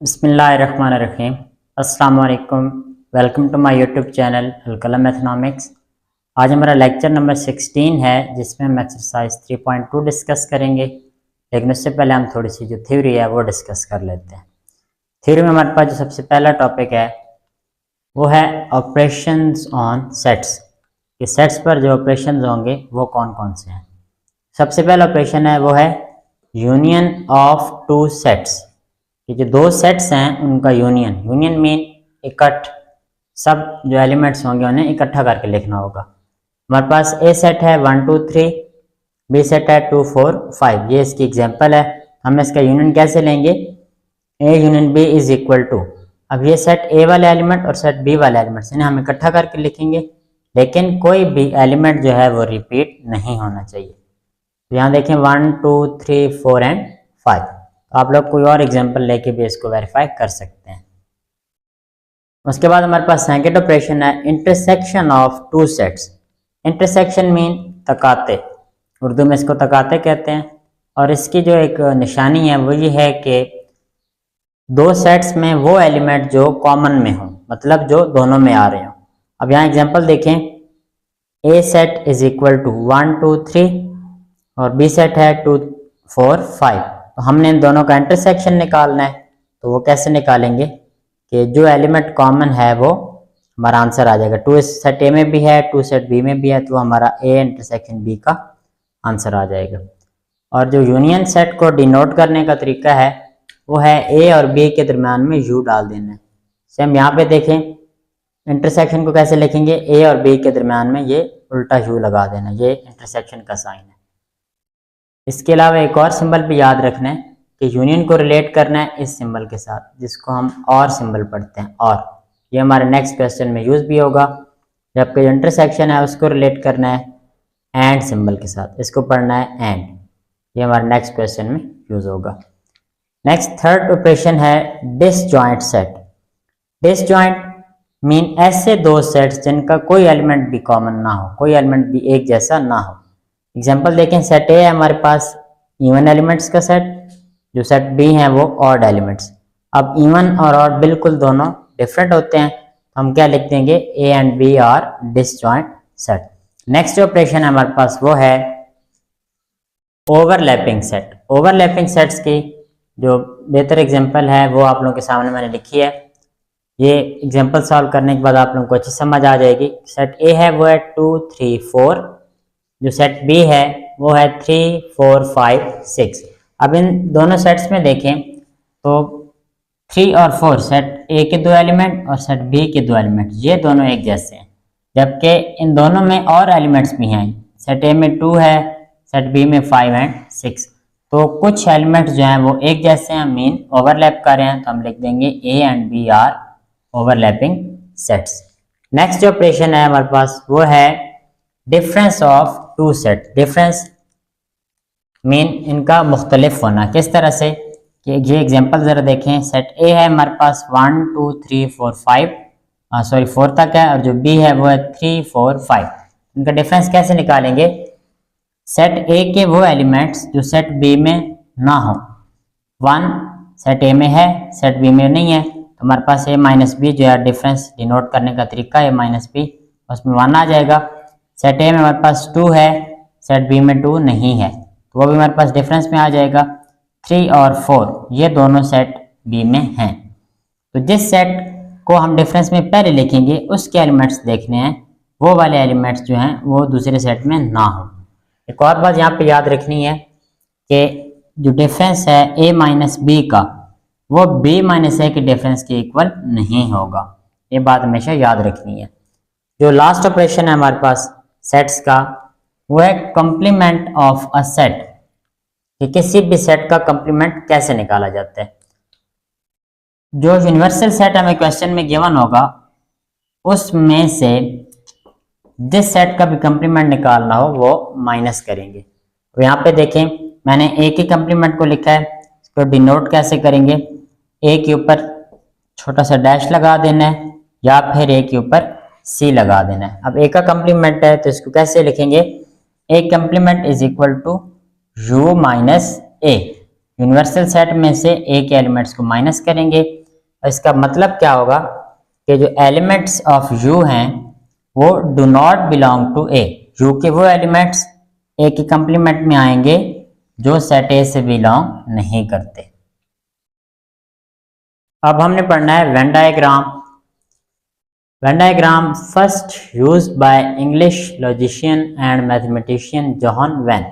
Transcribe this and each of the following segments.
बिस्मिल्लाहिर्रहमानिर्रहीम। अस्सलाम वालेकुम। Welcome to my YouTube channel Alqalam mathematics. आज हमारा लेक्चर नंबर 16 है जिसमें हम एक्सरसाइज 3.2 डिस्कस करेंगे। लेकिन उससे पहले हम थोड़ी सी जो थ्योरी है वो डिस्कस कर लेते हैं। थ्योरी में हमारे पास जो सबसे पहला टॉपिक है वो है ऑपरेशंस ऑन सेट्स, कि सेट्स पर जो ऑपरेशंस होंगे वो कौन कौन से हैं। सबसे पहला ऑपरेशन है वो है यूनियन ऑफ टू सेट्स, कि जो दो सेट्स हैं उनका यूनियन मीन इकट्ठ, सब जो एलिमेंट्स होंगे उन्हें इकट्ठा करके लिखना होगा। हमारे पास ए सेट है 1 2 3, बी सेट है 2 4 5, ये इसकी एग्जांपल है। हम इसका यूनियन कैसे लेंगे, A union B is equal to, अब ये सेट ए वाले एलिमेंट और सेट बी वाले एलिमेंट्स इन्हें हम इकट्ठा करके लिखेंगे, लेकिन कोई भी एलिमेंट जो है वो रिपीट नहीं होना चाहिए। तो यहाँ देखें 1 2 3 4 एंड 5, आप लोग कोई और एग्जांपल लेके भी इसको वेरीफाई कर सकते हैं। उसके बाद हमारे पास सेकंड ऑपरेशन है intersection of two sets. Intersection mean तकाते, उर्दू में इसको तकाते कहते हैं। और इसकी जो एक निशानी है वो ये है कि दो सेट्स में वो एलिमेंट जो कॉमन में हो, मतलब जो दोनों में आ रहे हो। अब यहाँ एग्जांपल देखें, ए सेट इज इक्वल टू 1 2 3 और बी सेट है 2 4 5। तो हमने इन दोनों का इंटरसेक्शन निकालना है। तो वो कैसे निकालेंगे कि जो एलिमेंट कॉमन है वो हमारा आंसर आ जाएगा। 2 सेट ए में भी है, 2 सेट बी में भी है, तो हमारा ए इंटरसेक्शन बी का आंसर आ जाएगा। और जो यूनियन सेट को डिनोट करने का तरीका है वो है ए और बी के दरम्यान में यू डाल देना है। सेम यहाँ पे देखें, इंटरसेक्शन को कैसे लिखेंगे, ए और बी के दरम्यान में ये उल्टा यू लगा देना, ये इंटरसेक्शन का साइन है। इसके अलावा एक और सिंबल भी याद रखना है कि यूनियन को रिलेट करना है इस सिंबल के साथ जिसको हम और सिंबल पढ़ते हैं, और ये हमारे नेक्स्ट क्वेश्चन में यूज भी होगा। जबकि इंटरसेक्शन है उसको रिलेट करना है एंड सिंबल के साथ, इसको पढ़ना है एंड, ये हमारे नेक्स्ट क्वेश्चन में यूज होगा। नेक्स्ट थर्ड ऑपरेशन है डिसजॉइंट सेट। डिसजॉइंट मीन ऐसे दो सेट्स जिनका कोई एलिमेंट भी कॉमन ना हो, कोई एलिमेंट भी एक जैसा ना हो। एग्जाम्पल देखें, सेट ए है हमारे पास इवन एलिमेंट्स का सेट, जो सेट बी है वो ऑड एलिमेंट्स। अब इवन और ऑड बिल्कुल दोनों डिफरेंट होते हैं, तो हम क्या लिख देंगे, A and B are disjoint set. Next जो ऑपरेशन है हमारे पास वो है ओवरलैपिंग सेट। ओवरलैपिंग सेट्स की जो बेहतर एग्जाम्पल है वो आप लोगों के सामने मैंने लिखी है। ये एग्जाम्पल सॉल्व करने के बाद आप लोगों को अच्छी समझ आ जाएगी। सेट ए है वो है 2 3 4, जो सेट बी है वो है 3 4 5 6। अब इन दोनों सेट्स में देखें तो 3 और 4 सेट ए के दो एलिमेंट और सेट बी के दो एलिमेंट, ये दोनों एक जैसे हैं। जबकि इन दोनों में और एलिमेंट्स भी हैं, सेट ए में 2 है, सेट बी में 5 एंड 6। तो कुछ एलिमेंट्स जो हैं वो एक जैसे हैं, मीन ओवरलैप कर रहे हैं, तो हम लिख देंगे A and B are overlapping sets. Next जो ऑपरेशन है हमारे पास वो है difference of two set. Difference mean इनका मुख्तलिफ होना। किस तरह से, कि ये एग्जांपल जरा देखें, सेट ए है हमारे पास 1 2 3 4 5, सॉरी 4 तक है, और जो बी है वो है 3 4 5। इनका डिफरेंस कैसे निकालेंगे, सेट ए के वो एलिमेंट्स जो सेट बी में ना हो। 1 सेट ए में है, सेट बी में नहीं है, तो हमारे पास ए माइनस बी जो है डिफरेंस डिनोट करने का तरीका है माइनस बी, उसमें 1 आ जाएगा। सेट ए में हमारे पास 2 है, सेट बी में 2 नहीं है, तो वो भी हमारे पास डिफरेंस में आ जाएगा। 3 और 4 ये दोनों सेट बी में हैं। तो जिस सेट को हम डिफरेंस में पहले लिखेंगे उसके एलिमेंट्स देखने हैं, वो वाले एलिमेंट्स जो हैं वो दूसरे सेट में ना हो। एक और बात यहाँ पे याद रखनी है कि जो डिफरेंस है ए माइनस बी का, वो बी माइनस ए के डिफरेंस के इक्वल नहीं होगा, ये बात हमेशा याद रखनी है। जो लास्ट ऑपरेशन है हमारे पास सेट्स का वो है कॉम्प्लीमेंट ऑफ अ सेट, कि किसी भी सेट का कॉम्प्लीमेंट कैसे निकाला जाता है। जो यूनिवर्सल सेट हमें क्वेश्चन में गिवन होगा उसमें से जिस सेट का भी कॉम्प्लीमेंट निकालना हो वो माइनस करेंगे। तो यहाँ पे देखें, मैंने ए के कॉम्प्लीमेंट को लिखा है, इसको डिनोट कैसे करेंगे, ए के ऊपर छोटा सा डैश लगा देना है या फिर ए के ऊपर सी लगा देना है। अब ए का कॉम्प्लीमेंट है तो इसको कैसे लिखेंगे, A complement is equal to U minus A, universal set में से ए के एलिमेंट्स को माइनस करेंगे। और इसका मतलब क्या होगा कि जो एलिमेंट्स ऑफ यू हैं वो do not belong to A, U के वो एलिमेंट्स ए के कंप्लीमेंट में आएंगे जो सेट ए से बिलोंग नहीं करते। अब हमने पढ़ना है Venn diagram. Venn diagram first used by English logician and mathematician John Venn.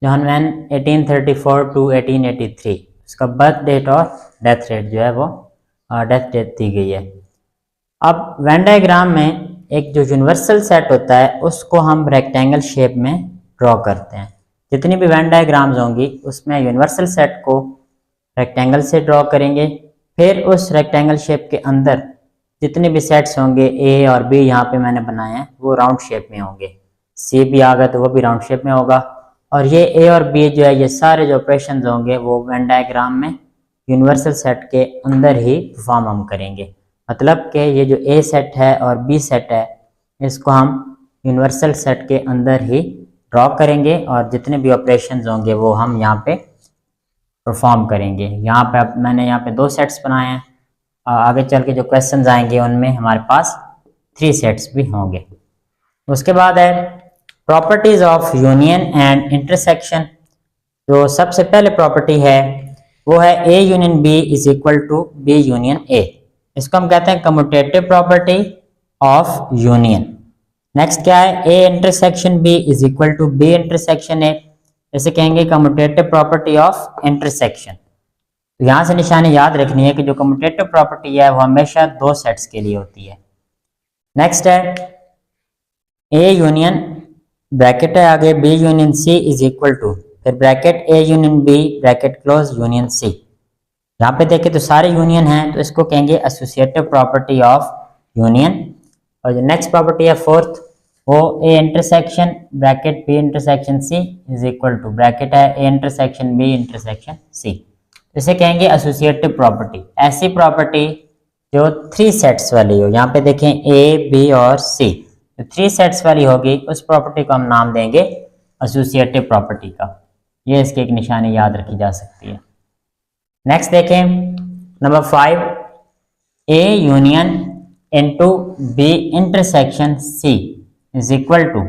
John Venn 1834 to 1883, उसका बर्थ डेट और डेथ रेट जो है वो डेथ डेट दी गई है। अब वेन डायग्राम में एक जो यूनिवर्सल सेट होता है उसको हम रेक्टेंगल शेप में ड्रॉ करते हैं। जितनी भी वेन डायग्राम्स होंगी उसमें यूनिवर्सल सेट को रेक्टेंगल से ड्रॉ करेंगे, फिर उस रेक्टेंगल शेप के अंदर जितने भी सेट्स होंगे ए और बी यहाँ पे मैंने बनाए हैं वो राउंड शेप में होंगे, सी भी आ गया तो वो भी राउंड शेप में होगा। और ये ए और बी जो है ये सारे जो ऑपरेशंस होंगे वो वेन डायग्राम में यूनिवर्सल सेट के अंदर ही परफॉर्म हम करेंगे। मतलब कि ये जो ए सेट है और बी सेट है इसको हम यूनिवर्सल सेट के अंदर ही ड्रॉ करेंगे और जितने भी ऑपरेशंस होंगे वो हम यहाँ पे परफॉर्म करेंगे। यहाँ पे अब मैंने यहाँ पे 2 सेट्स बनाए हैं, आगे चल के जो क्वेश्चंस आएंगे उनमें हमारे पास 3 सेट्स भी होंगे। उसके बाद है properties of union and intersection. जो सबसे पहले प्रॉपर्टी है वो है A union B is equal to B union A. इसको हम कहते हैं commutative property of union. Next क्या है, A intersection B is equal to B intersection A, इसे कहेंगे कम्यूटेटिव प्रॉपर्टी ऑफ इंटरसेक्शन। तो यहाँ से निशानी याद रखनी है कि जो कम्यूटेटिव प्रॉपर्टी है वो हमेशा 2 सेट्स के लिए होती है। नेक्स्ट है ए यूनियन ब्रैकेट है आगे B union C is equal to, फिर bracket A union B bracket close union C. यहाँ पे देखें तो सारे यूनियन हैं तो इसको कहेंगे एसोसिएटिव प्रॉपर्टी ऑफ यूनियन। और जो नेक्स्ट प्रॉपर्टी है 4th वो A intersection bracket B intersection C is equal to bracket है A intersection B intersection C, इसे कहेंगे एसोसिएटिव प्रॉपर्टी। ऐसी प्रॉपर्टी जो 3 सेट्स वाली हो, यहाँ पे देखें ए बी और सी, जो 3 सेट्स वाली होगी उस प्रॉपर्टी को हम नाम देंगे एसोसिएटिव प्रॉपर्टी का। ये इसकी एक निशानी याद रखी जा सकती है। नेक्स्ट देखें number 5, A union into B intersection C is equal to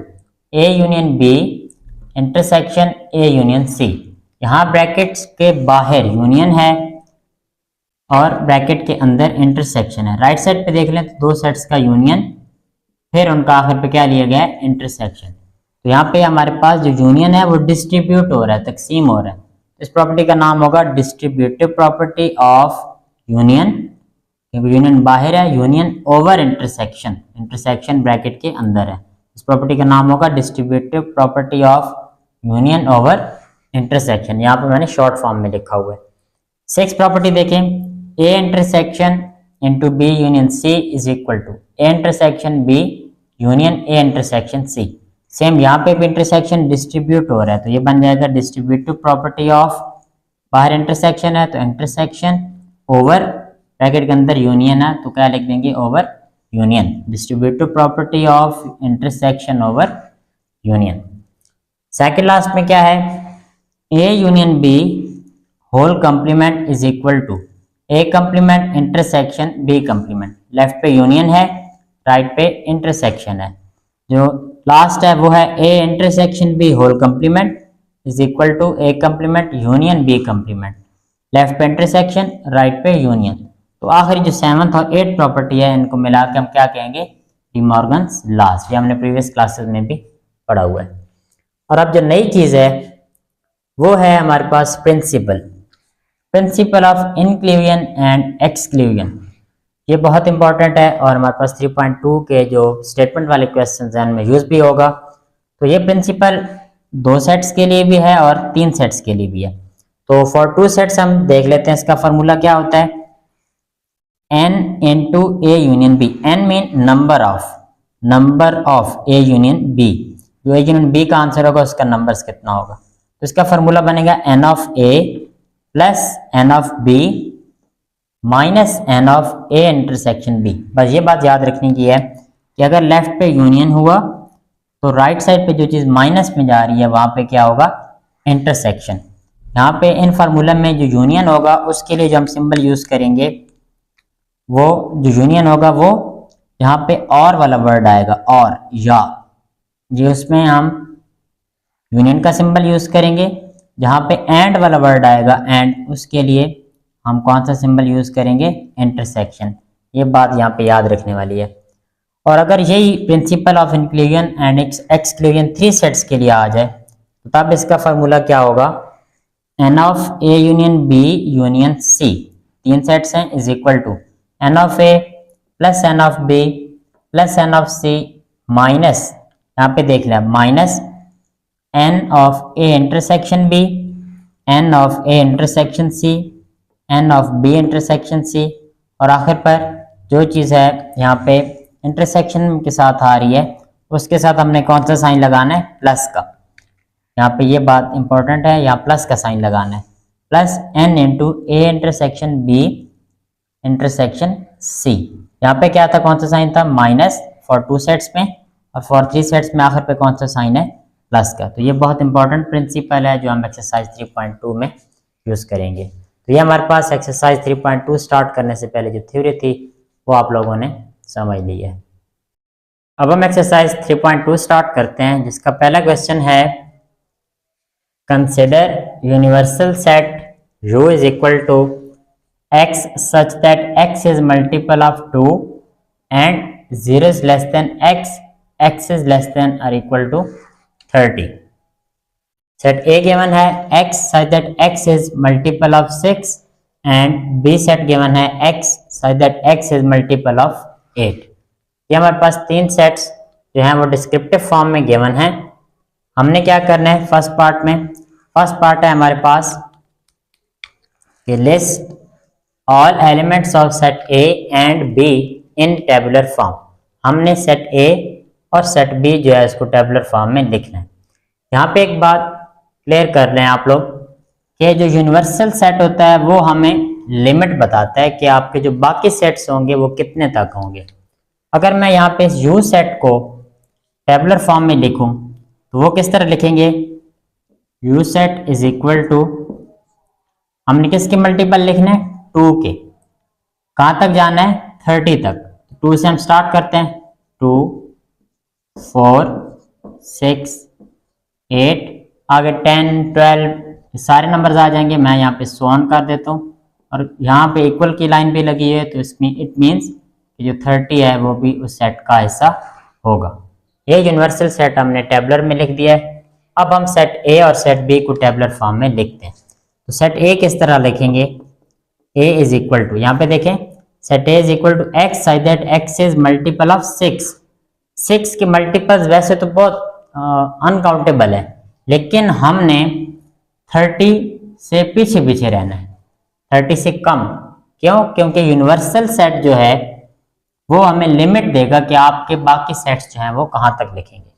A union B intersection A union C. यहाँ ब्रैकेट्स के बाहर यूनियन है और ब्रैकेट के अंदर इंटरसेक्शन है। राइट साइड पे देख लें तो 2 सेट्स का यूनियन, फिर उनका आखिर पे क्या लिया गया है, इंटरसेक्शन। तो यहाँ पे हमारे पास जो यूनियन है वो डिस्ट्रीब्यूट हो रहा है, तकसीम हो रहा है। इस प्रॉपर्टी का नाम होगा डिस्ट्रीब्यूटिव प्रॉपर्टी ऑफ यूनियन, क्योंकि यूनियन बाहर है, union over intersection, intersection bracket के अंदर है। इस प्रॉपर्टी का नाम होगा distributive property of union over intersection. यहाँ पे मैंने शॉर्ट फॉर्म में लिखा हुआ है। 6th प्रॉपर्टी देखें, A intersection into B union C is equal to A intersection B union A intersection C. Same यहाँ पे भी इंटरसेक्शन डिस्ट्रीब्यूट हो रहा है तो ये बन जाएगा डिस्ट्रीब्यूटिव प्रॉपर्टी ऑफ, बाहर इंटरसेक्शन है तो इंटरसेक्शन ओवर ब्रैकेट के अंदर यूनियन है तो क्या लिख देंगे, over union, distributive property of intersection over union. Second last में क्या है, A union B whole complement is equal to A complement intersection B complement. Left पे यूनियन है, राइट पे इंटरसेक्शन है। जो लास्ट है वो है A intersection B whole complement is equal to A complement union B complement. Left पे intersection, right पे यूनियन। तो आखिरी जो 7th और 8th प्रॉपर्टी है इनको मिला के हम क्या कहेंगे, डी मॉर्गन्स लॉस। ये हमने प्रीवियस क्लासेस में भी पढ़ा हुआ है। और अब जो नई चीज़ है वो है हमारे पास principle of inclusion and exclusion. ये बहुत इंपॉर्टेंट है और हमारे पास 3.2 के जो स्टेटमेंट वाले क्वेश्चन हैं उनमें यूज भी होगा। तो ये प्रिंसिपल 2 सेट्स के लिए भी है और 3 सेट्स के लिए भी है। तो फॉर 2 सेट्स हम देख लेते हैं इसका फॉर्मूला क्या होता है, n into A union B. n mean number of A union B. जो ए यूनियन बी का आंसर होगा उसका नंबर्स कितना होगा, तो इसका फॉर्मूला बनेगा n of A plus n of B minus n of A intersection B. बस ये बात याद रखने की है कि अगर लेफ्ट पे यूनियन हुआ तो राइट साइड पे जो चीज़ माइनस में जा रही है वहां पे क्या होगा, इंटरसेक्शन। यहाँ पे इन फार्मूला में जो यूनियन होगा उसके लिए जो हम सिंबल यूज करेंगे, वो जो यूनियन होगा वो यहाँ पे और वाला वर्ड आएगा, और या जी, उसमें हम यूनियन का सिंबल यूज करेंगे। जहाँ पे एंड वाला वर्ड आएगा एंड, उसके लिए हम कौन सा सिंबल यूज करेंगे, इंटरसेक्शन। ये बात यहाँ पे याद रखने वाली है। और अगर यही principal of inclusion and exclusion 3 sets के लिए आ जाए तो तब इसका फार्मूला क्या होगा, N of A union B union C, 3 sets हैं, is equal to N of A plus N of B plus N of C minus, यहाँ पे देख लें, minus N of A intersection B, N of A intersection C, N of B intersection C, और आखिर पर जो चीज़ है यहाँ पे इंटरसेक्शन के साथ आ रही है उसके साथ हमने कौन सा साइन लगाना है, प्लस का। यहाँ पे ये बात इंपॉर्टेंट है, यहाँ प्लस का साइन लगाना है, plus N into A intersection B intersection C. यहाँ पे क्या था, कौन सा साइन था, माइनस फॉर 2 सेट्स में, और फॉर 3 सेट्स में आखिर पे कौन सा साइन है, प्लस का। तो ये बहुत इंपॉर्टेंट प्रिंसिपल है जो हम एक्सरसाइज 3.2 में यूज करेंगे। तो ये हमारे पास एक्सरसाइज 3.2 स्टार्ट करने से पहले जो थ्योरी थी वो आप लोगों ने समझ ली है। अब हम एक्सरसाइज 3.2 स्टार्ट करते हैं, जिसका पहला क्वेश्चन है, consider universal set U is equal to x such that x is multiple of 2 and 0 is less than x, x is less than or equal to 30. Set A given है x such that x is multiple of 6 and B set given है x such that x is multiple of 8. ये हमारे पास 3 sets जो हैं वो descriptive form में given है। हमने क्या करना है, फर्स्ट पार्ट है हमारे पास कि list all elements of set A and be in tabular form. हमने सेट ए और सेट बी जो है इसको टेबुलर फॉर्म में लिखना है। यहाँ पे एक बात क्लियर कर लें आप लोग कि जो यूनिवर्सल सेट होता है वो हमें लिमिट बताता है कि आपके जो बाकी सेट्स होंगे वो कितने तक होंगे। अगर मैं यहाँ पे इस यू सेट को टेबुलर फॉर्म में लिखूं तो वो किस तरह लिखेंगे, U set is equal to, हमने किसके मल्टीपल लिखना है, 2 के। कहाँ तक जाना है, 30 तक। 2 से हम स्टार्ट करते हैं, 2 4 6 8, आगे 10 12 सारे नंबर्स आ जाएंगे। मैं यहाँ पे सोन कर देता हूँ और यहाँ पे इक्वल की लाइन भी लगी है, तो इसमें इट मीन्स कि जो 30 है वो भी उस सेट का हिस्सा होगा। ये यूनिवर्सल सेट हमने टेबुलर में लिख दिया है। अब हम सेट ए और सेट बी को टेबुलर फॉर्म में लिखते हैं। तो सेट ए किस तरह लिखेंगे, a इज इक्वल टू, यहाँ पे देखें, set a is equal to x such that x is multiple of 6 के मल्टीपल्स वैसे तो बहुत अनकाउंटेबल है, लेकिन हमने 30 से पीछे रहना है, 30 से कम। क्यों, क्योंकि यूनिवर्सल सेट जो है वो हमें लिमिट देगा कि आपके बाकी सेट्स जो हैं वो कहाँ तक लिखेंगे।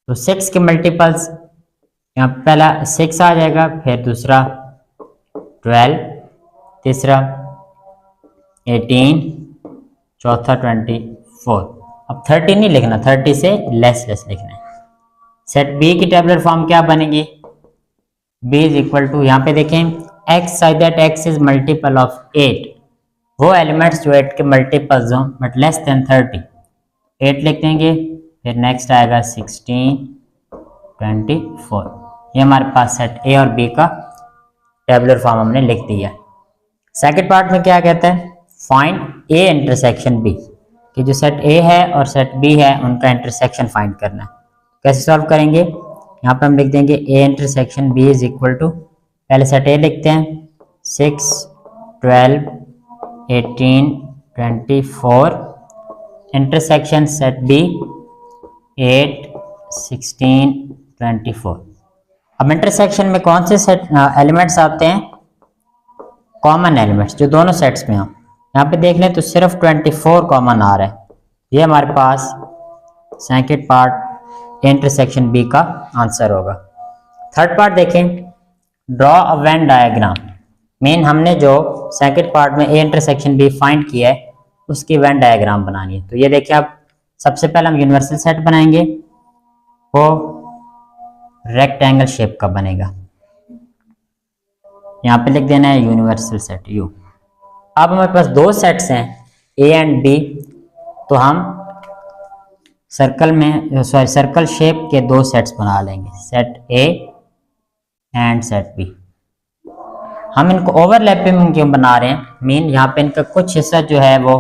तो 6 के मल्टीपल्स, यहाँ पहला 6 आ जाएगा, फिर दूसरा 12, तीसरा 18, चौथा 24। अब 30 नहीं लिखना, 30 से लेस लिखना है। सेट बी की टेबुलर फॉर्म क्या बनेगी, b इज इक्वल टू, यहाँ पे देखें, x such that x is multiple of 8, वो एलिमेंट्स जो 8 के मल्टीपल्स हों बट लेस देन 30, 8 लिख देंगे। फिर नेक्स्ट आएगा 16, 24। ये हमारे पास सेट ए और बी का टेबुलर फॉर्म हमने लिख दिया। सेकंड पार्ट में क्या कहता है, फाइंड ए इंटरसेक्शन बी, कि जो सेट ए है और सेट बी है उनका इंटरसेक्शन फाइंड करना है। कैसे सॉल्व करेंगे, यहाँ पे हम लिख देंगे A intersection B is equal to, पहले सेट ए लिखते हैं, 6 12 18 24, इंटरसेक्शन सेट बी 8 16 24। अब इंटरसेक्शन में कौन से सेट एलिमेंट्स आते हैं, कॉमन एलिमेंट्स जो दोनों सेट्स में हो। यहाँ पे देख लें तो सिर्फ 24 कॉमन आ रहा है। ये हमारे पास सेकंड पार्ट इंटरसेक्शन बी का आंसर होगा। थर्ड पार्ट देखें, draw a Venn diagram. Main हमने जो सेकंड पार्ट में ए इंटरसेक्शन बी फाइंड किया है उसकी वेन डायग्राम बनानी है। तो ये देखिए, आप सबसे पहले हम यूनिवर्सल सेट बनाएंगे, वो रेक्टेंगल शेप का बनेगा। यहाँ पे लिख देना है यूनिवर्सल सेट यू। अब हमारे पास दो सेट्स हैं ए एंड बी, तो हम सर्कल शेप के दो सेट्स बना लेंगे, set A and set B. हम इनको ओवरलैपिंग क्यों बना रहे हैं, मीन यहाँ पे इनका कुछ हिस्सा जो है वो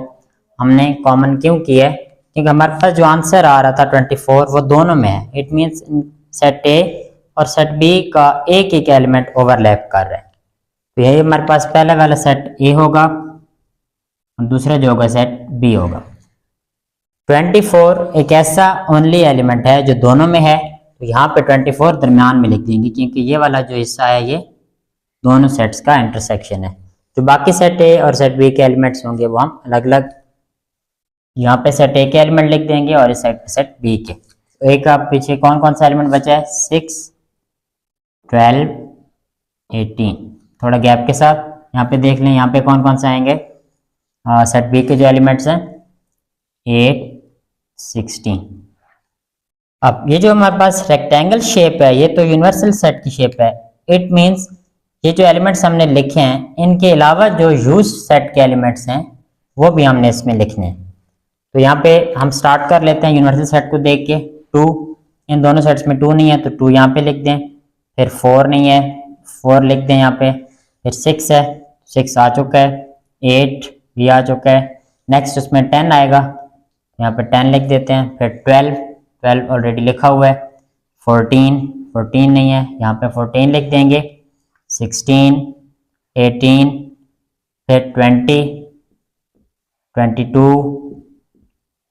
हमने कॉमन क्यों किया है, क्योंकि हमारे पास जो आंसर आ रहा था 24 वो दोनों में है। इट मीन्स सेट ए और सेट बी का एक एक एलिमेंट ओवरलैप कर रहा है। तो यही हमारे पास पहला वाला सेट ए होगा और दूसरा जो होगा सेट बी होगा। 24 एक ऐसा ओनली एलिमेंट है जो दोनों में है, तो यहाँ पे 24 दरमियान में लिख देंगे, क्योंकि ये वाला जो हिस्सा है ये दोनों सेट्स का इंटरसेक्शन है। जो बाकी सेट ए और सेट बी के एलिमेंट्स होंगे वो हम अलग अलग यहाँ पे सेट ए के एलिमेंट लिख देंगे और इस साइड पे सेट बी के। तो एक आप पीछे कौन कौन सा एलिमेंट बचा है, 6, 12, 18। थोड़ा गैप के साथ यहाँ पे देख लें, यहाँ पे कौन कौन से आएंगे, सेट बी के जो एलिमेंट्स हैं 8, 16। अब ये जो हमारे पास रेक्टेंगल शेप है ये तो यूनिवर्सल सेट की शेप है। इट मीन्स ये जो एलिमेंट्स हमने लिखे हैं इनके अलावा जो यूज सेट के एलिमेंट्स हैं वो भी हमने इसमें लिखने हैं। तो यहाँ पे हम स्टार्ट कर लेते हैं यूनिवर्सल सेट को देख के। 2, इन दोनों सेट्स में 2 नहीं है तो 2 यहाँ पे लिख दें, फिर 4 नहीं है 4 लिख दें यहाँ पे, फिर 6 है 6 आ चुका है, 8 भी आ चुका है, नेक्स्ट उसमें 10 आएगा, यहाँ पे 10 लिख देते हैं, फिर 12 ऑलरेडी लिखा हुआ है, 14 नहीं है यहाँ पे 14 लिख देंगे, 16, 18, फिर 20, 22,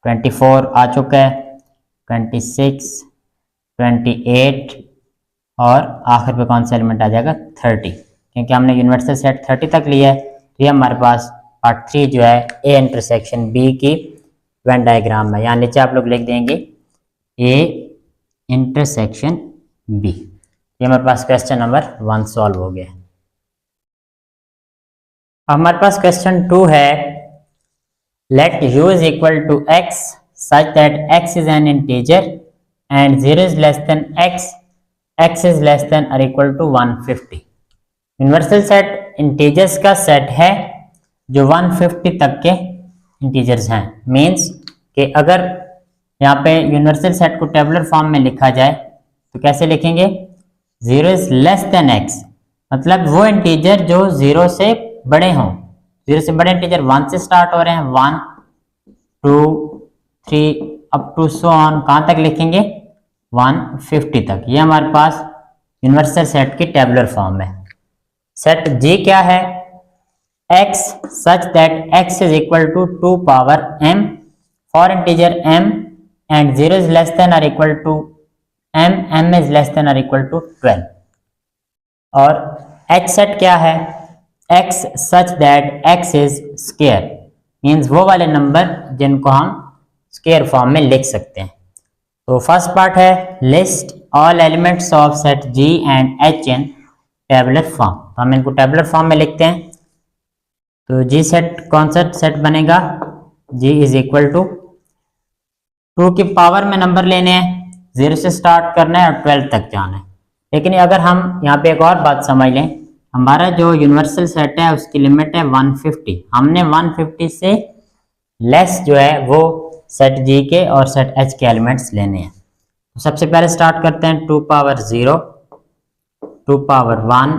24 आ चुका है, 26, 28 और आखिर पे कौन सा एलिमेंट आ जाएगा 30, क्योंकि हमने यूनिवर्सल सेट 30 तक लिया है। तो ये हमारे पास पार्ट 3 जो है ए इंटरसेक्शन बी की वेन डायग्राम है। यहाँ नीचे आप लोग लिख देंगे ए इंटरसेक्शन बी। ये हमारे पास क्वेश्चन नंबर 1 सॉल्व हो गया। अब हमारे पास क्वेश्चन 2 है, let u is equal to x such that x is an integer and 0 is less than x is less than or equal to 150। Universal set integers का set है जो 150 तक के इंटीजर्स हैं। मीन्स कि अगर यहाँ पे यूनिवर्सल सेट को टेबुलर फॉर्म में लिखा जाए तो कैसे लिखेंगे, 0 is less than x, मतलब वो इंटीजर जो 0 से बड़े हों। 0 से बड़े इंटीजर 1 से स्टार्ट हो रहे हैं, 1, 2, 3 अप टू सो ऑन, कहाँ तक लिखेंगे 150 तक। ये हमारे पास यूनिवर्सल सेट की टेबुलर फॉर्म है। सेट जी क्या है, x such that x is equal to 2 power m for integer m and 0 is less than or equal to m is less than or equal to 12। और h set क्या है, x such that x is square, means वो वाले number जिनको हम square form में लिख सकते हैं। तो फर्स्ट पार्ट है list all elements of set g and h in tabular form. तो हम इनको टेबुलर फॉर्म में लिखते हैं। तो g सेट कौन सा सेट बनेगा, g इज इक्वल टू 2 की पावर में नंबर लेने हैं, 0 से स्टार्ट करना है और 12 तक जाना है। लेकिन अगर हम यहाँ पे एक और बात समझ लें, हमारा जो यूनिवर्सल सेट है उसकी लिमिट है 150। हमने 150 से लेस जो है वो सेट जी के और सेट एच के एलिमेंट्स लेने हैं। तो सबसे पहले स्टार्ट करते हैं 2 power 0, 2 power 1,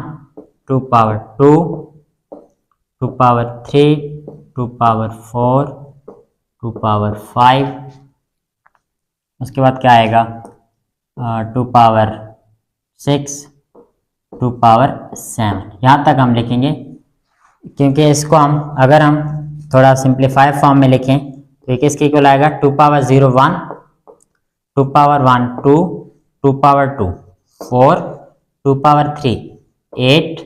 2 power 2, 2 power 3, 2 power 4, 2 power 5, उसके बाद क्या आएगा 2 पावर 6, 2 पावर 7। यहाँ तक हम लिखेंगे, क्योंकि इसको हम अगर हम थोड़ा सिंप्लीफाई फॉर्म में लिखें तो ये किसके इक्वल आएगा, 2 power 0 1, 2 power 1 2, 2 power 2 4, 2 power 3 8,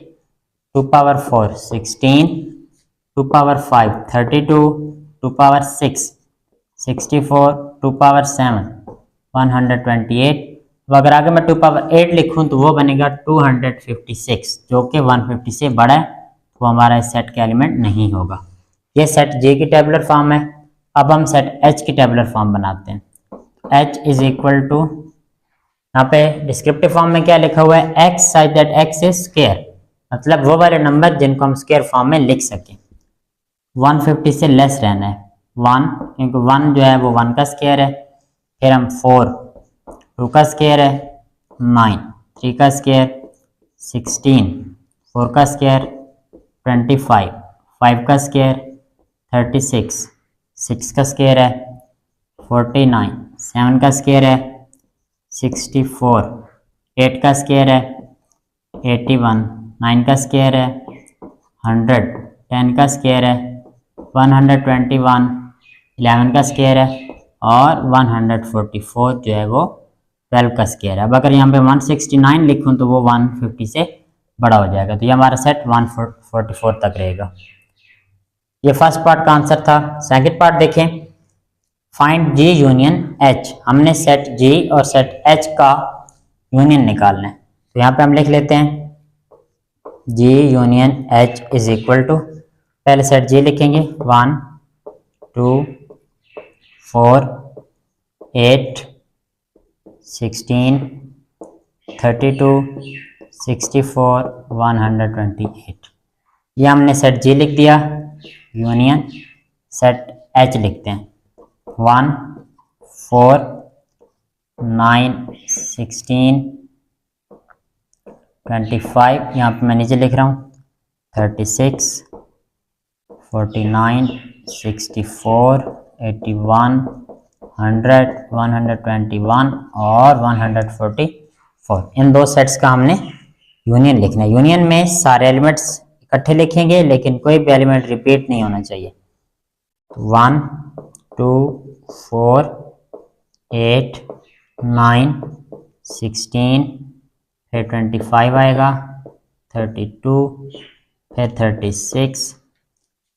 2 power 4 16, 2 power 5 32, 2 power 6 64, 2 power 7 128। तो अगर आगे मैं 2 पावर 8 लिखूं तो वो बनेगा 256, जो कि 150 से बड़ा है, तो हमारा इस सेट का एलिमेंट नहीं होगा। ये सेट जे की टेबुलर फॉर्म है। अब हम सेट एच की टेबुलर फॉर्म बनाते हैं। एच इज इक्वल टू, यहाँ पे डिस्क्रिप्टिव फॉर्म में क्या लिखा हुआ है, x such that x is square. मतलब वो वाले नंबर जिनको हम स्क्वायर फॉर्म में लिख सकें। 150 से लेस रहना है 1, क्योंकि 1 जो है वो 1 का स्क्वायर है। फिर हम 4, 2 का स्क्वायर है 9, 3 का स्क्वायर 16, 4 का स्क्वायर 25, 5 का स्क्वायर 36, 6 का स्क्वायर है 49, 7 का स्क्वायर है 64, 8 का स्क्वायर है 81, 9 का स्क्वायर है 100, 10 का स्क्वायर है 121, 11 का स्क्वायर है और 144 जो है वो 12 का स्क्वायर है। अब अगर यहाँ पे 169 लिखूँ तो वो 150 से बड़ा हो जाएगा, तो ये हमारा सेट 144 तक रहेगा। ये फर्स्ट पार्ट का आंसर था। सेकंड पार्ट देखें, फाइंड जी यूनियन एच। हमने सेट जी और सेट एच का यूनियन निकालना है, तो यहाँ पे हम लिख लेते हैं G union H is equal to, पहले सेट जी लिखेंगे 1 2 4 8 16 32 64 128। ये हमने सेट जी लिख दिया। यूनियन सेट एच लिखते हैं 1 4 9 16 25, यहाँ पे मैं नीचे लिख रहा हूँ 36 49 64 81 100 121 और 144। इन दो सेट्स का हमने यूनियन लिखना है। यूनियन में सारे एलिमेंट्स इकट्ठे लिखेंगे, लेकिन कोई भी एलिमेंट रिपीट नहीं होना चाहिए। 1 2 4 8 9 16, फिर 25 आएगा 32, फिर 36,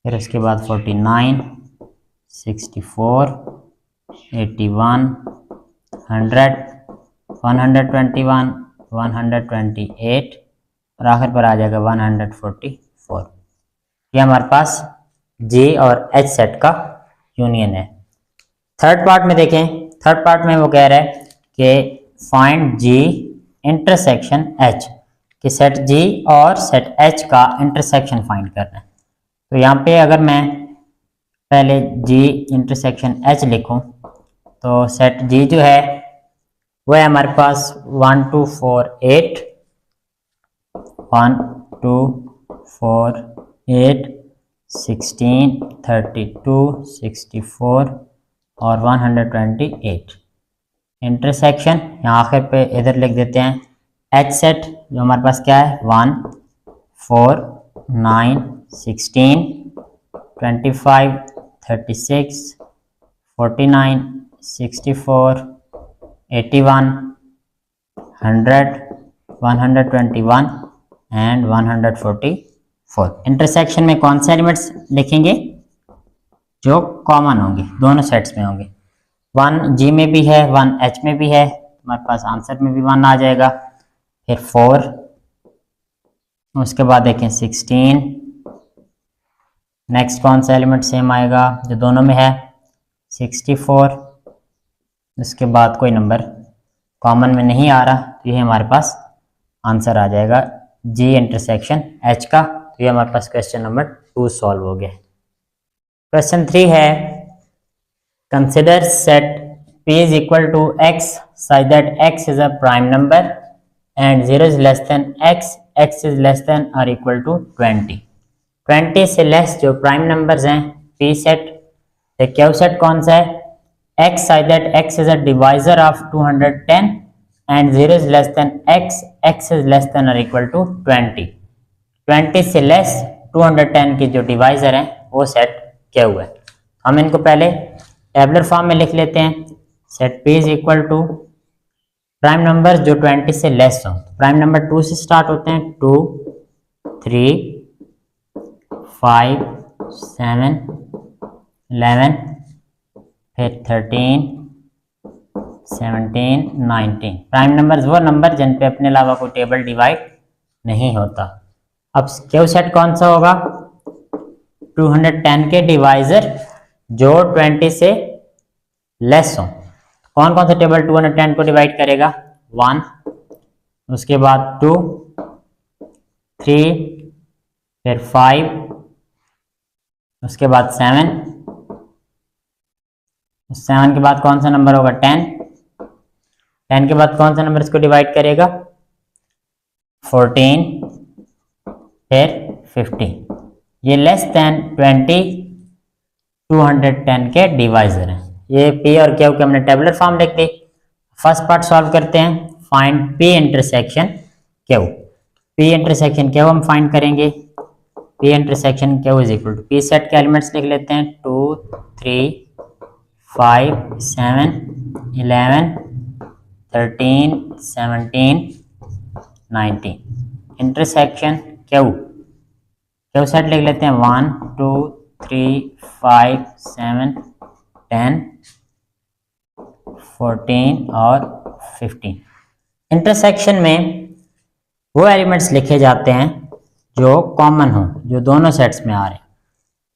फिर उसके बाद 49 64 81 100 121 128 और आखिर पर आ जाएगा 144। ये हमारे पास जे और एच सेट का यूनियन है। थर्ड पार्ट में देखें, थर्ड पार्ट में वो कह रहा है कि फाइंड जी इंटरसेक्शन एच, कि सेट जी और सेट एच का इंटरसेक्शन फाइंड करना है। तो यहाँ पे अगर मैं पहले जी इंटरसेक्शन एच लिखूं तो सेट जी जो है वो है हमारे पास 1 2 4 8 1 2 4 8 16 32 64 और 128। इंटरसेक्शन यहाँ आखिर पे इधर लिख देते हैं एच सेट, जो हमारे पास क्या है 1 4 9 16 25 36 49 64 81 100 121 एंड 144। इंटरसेक्शन में कौन से एलिमेंट्स लिखेंगे जो कॉमन होंगे, दोनों सेट्स में होंगे। 1 जी में भी है 1 एच में भी है, हमारे पास आंसर में भी 1 आ जाएगा। फिर 4, उसके बाद देखें 16, नेक्स्ट कौन सा एलिमेंट सेम आएगा जो दोनों में है 64, उसके बाद कोई नंबर कॉमन में नहीं आ रहा, तो ये हमारे पास आंसर आ जाएगा जी इंटरसेक्शन एच का। तो ये हमारे पास क्वेश्चन नंबर 2 सॉल्व हो गया। क्वेश्चन 3 है, consider set P is equal to x such that x is a prime number and 0 is less than x, x is less than or equal to 20। 20 से less जो prime numbers हैं P set, तो Q set कौन सा है x such that x is a divisor of 210 and 0 is less than x, x is less than or equal to 20। 20 से less 210 की जो डिवाइजर है वो सेट क्या हुआ है। हम इनको पहले टेबलर फॉर्म में लिख लेते हैं। Set P is equal to prime numbers जो 20 से लेस हो, प्राइम नंबर 2 से स्टार्ट होते हैं 2 3 5 7 11, फिर 13 17 19। प्राइम नंबर्स वो नंबर जिन पे अपने अलावा कोई टेबल डिवाइड नहीं होता। अब क्यू सेट कौन सा होगा 210 के डिवाइजर जो 20 से लेस हो। कौन कौन सा टेबल 210 को डिवाइड करेगा 1, उसके बाद 2 3, फिर 5, उसके बाद 7, 7 के बाद कौन सा नंबर होगा 10, 10 के बाद कौन सा नंबर इसको डिवाइड करेगा 14, फिर 15। ये लेस देन 20 210 के डिवाइजर हैं। ये पी और क्यू के हमने टेबुलर फॉर्म लिख दी। फर्स्ट पार्ट सॉल्व करते हैं, find P intersection Q. P intersection Q हम फाइंड करेंगे, P intersection Q is equal to, P set के एलिमेंट्स लिख लेते हैं 2 3 5 7 11 13 17 19। इंटरसेक्शन क्यू, क्यू सेट लिख लेते हैं 1 2 3 5 7 10 14 और 15। इंटरसेक्शन में वो एलिमेंट्स लिखे जाते हैं जो कॉमन हो, जो दोनों सेट्स में आ रहे हैं।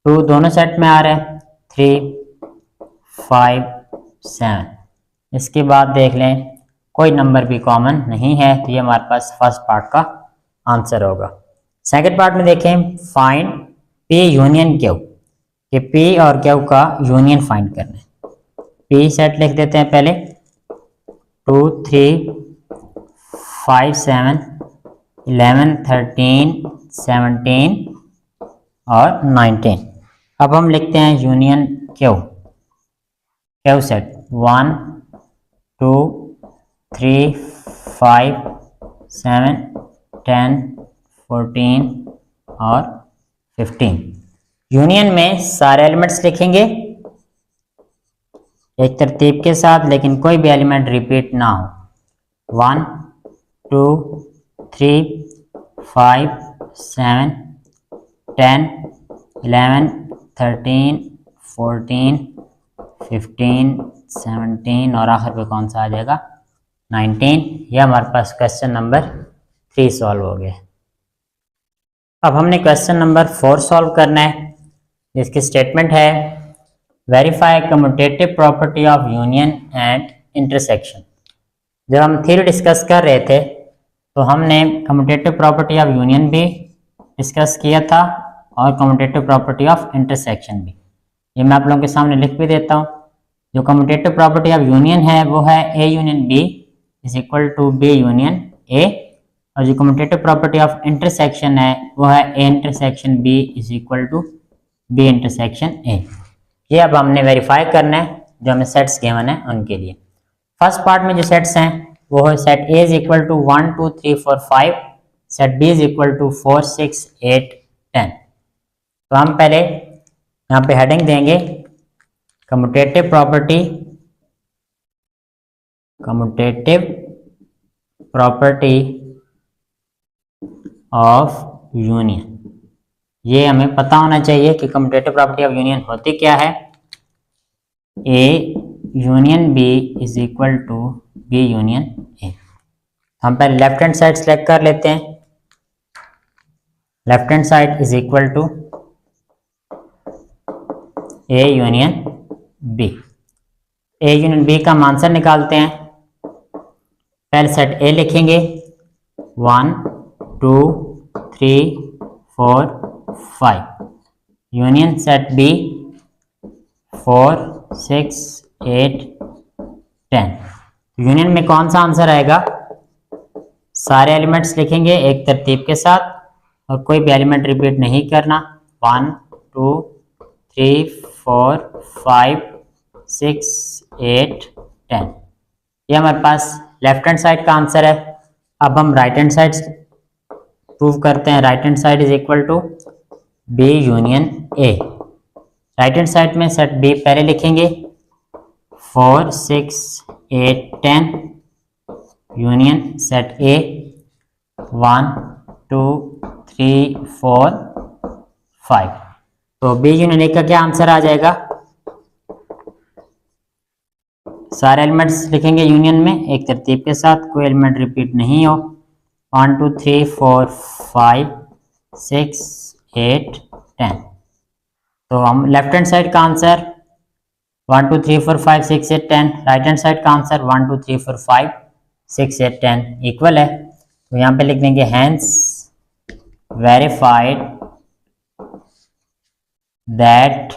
2 दोनों सेट में आ रहे हैं, 3 5 7। इसके बाद देख लें कोई नंबर भी कॉमन नहीं है, तो ये हमारे पास फर्स्ट पार्ट का आंसर होगा। सेकंड पार्ट में देखें, फाइंड पी यूनियन क्यू, कि पी और क्यू का यूनियन फाइंड करना है। पी सेट लिख देते हैं पहले 2 3 5 7 11 13 17 और 19। अब हम लिखते हैं यूनियन क्यू, क्यू सेट 1 2 3 5 7 10 14 और 15। यूनियन में सारे एलिमेंट्स लिखेंगे एक तरतीब के साथ, लेकिन कोई भी एलिमेंट रिपीट ना हो। 1 2 3 5 7 10 11 13 14 15 17 और आखिर पे कौन सा आ जाएगा 19। यह हमारे पास क्वेश्चन नंबर 3 सॉल्व हो गया। अब हमने क्वेश्चन नंबर 4 सॉल्व करना है, जिसकी स्टेटमेंट है verify commutative property of union and intersection. जब हम थ्योरी डिस्कस कर रहे थे तो हमने कम्यूटेटिव प्रॉपर्टी ऑफ यूनियन भी डिस्कस किया था और कम्यूटेटिव प्रॉपर्टी ऑफ इंटरसेक्शन भी। ये मैं आप लोगों के सामने लिख भी देता हूँ। जो कम्यूटेटिव प्रॉपर्टी ऑफ यूनियन है वो है A union B is equal to B union A, और जो कम्यूटेटिव प्रॉपर्टी ऑफ इंटरसेक्शन है वो है A intersection B is equal to B intersection A. ये अब हमने वेरीफाई करना है जो हमें सेट्स गिवन है उनके लिए। फर्स्ट पार्ट में जो सेट्स हैं वो है set A is equal to 1 2 3 4 5, set B is equal to 4 6 8 10। तो हम पहले यहाँ पे हेडिंग देंगे कम्यूटेटिव प्रॉपर्टी ऑफ यूनियन। ये हमें पता होना चाहिए कि कम्यूटेटिव प्रॉपर्टी ऑफ यूनियन होती क्या है। A union B is equal to B union A. हम पहले लेफ्ट हैंड साइड सेलेक्ट कर लेते हैं। Left hand side is equal to A union B. A union B का हम आंसर निकालते हैं। पहले सेट ए लिखेंगे 1 2 3 4 5, यूनियन सेट बी 4 6 8 10। यूनियन में कौन सा आंसर आएगा, सारे एलिमेंट्स लिखेंगे एक तरतीब के साथ और कोई भी एलिमेंट रिपीट नहीं करना। 1 2 3 4 5 6 8 10। ये हमारे पास लेफ्ट हैंड साइड का आंसर है। अब हम राइट हैंड साइड प्रूव करते हैं। Right hand side is equal to B union A. Right hand side में सेट बी पहले लिखेंगे 4 6 8 10, यूनियन सेट ए 1 2 3 4 5। तो बी यूनियन ए का क्या आंसर आ जाएगा, सारे एलिमेंट्स लिखेंगे यूनियन में एक तरतीब के साथ, कोई एलिमेंट रिपीट नहीं हो। 1 2 3 4 5 6 8 10। तो हम लेफ्ट हैंड साइड का आंसर 1 2 3 4 5 6 8 10, राइट हैंड साइड का आंसर 1 2 3 4 5 6 8 10 इक्वल है। तो यहाँ पे लिख देंगे hence verified that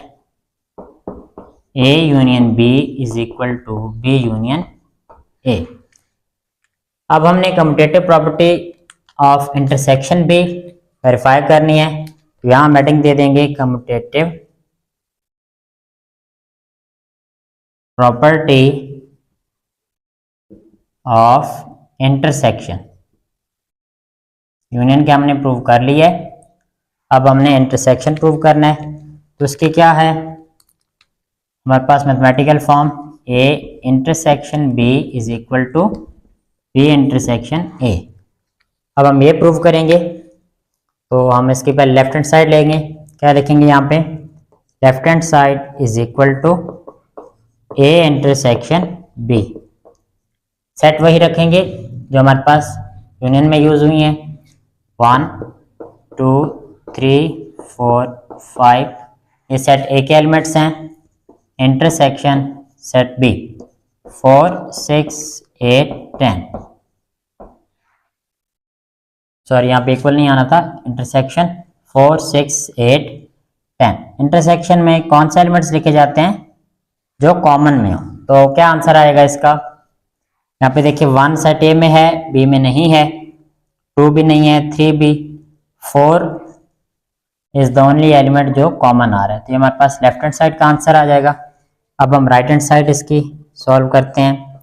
A union B is equal to B union A। अब हमने कम्यूटेटिव प्रॉपर्टी ऑफ इंटरसेक्शन भी वेरीफाई करनी है, तो यहाँ हम हेडिंग दे देंगे commutative property of intersection. Union के हमने प्रूव कर लिया है, अब हमने इंटरसेक्शन प्रूव करना है। तो उसकी क्या है, हमारे पास mathematical form A intersection B is equal to B intersection A। अब हम ये प्रूव करेंगे, तो हम इसके पहले लेफ्ट हैंड साइड लेंगे। क्या लिखेंगे यहाँ पे, left hand side is equal to A intersection B। Set वही रखेंगे जो हमारे पास यूनियन में यूज हुई हैं, 1 2 3 4 5, ये सेट A के एलिमेंट्स हैं। इंटरसेक्शन सेट B 4 6 8 10, सॉरी यहाँ पे इक्वल नहीं आना था, इंटरसेक्शन 4 6 8 10। इंटरसेक्शन में कौन से एलिमेंट्स लिखे जाते हैं, जो कॉमन में हो। तो क्या आंसर आएगा इसका, यहाँ पे देखिए 1 सेट A में है, B में नहीं है, 2 भी नहीं है, 3 भी, 4 इज द ओनली एलिमेंट जो कॉमन आ रहा है। तो ये हमारे पास लेफ्ट हैंड साइड का आंसर आ जाएगा। अब हम राइट हैंड साइड इसकी सॉल्व करते हैं।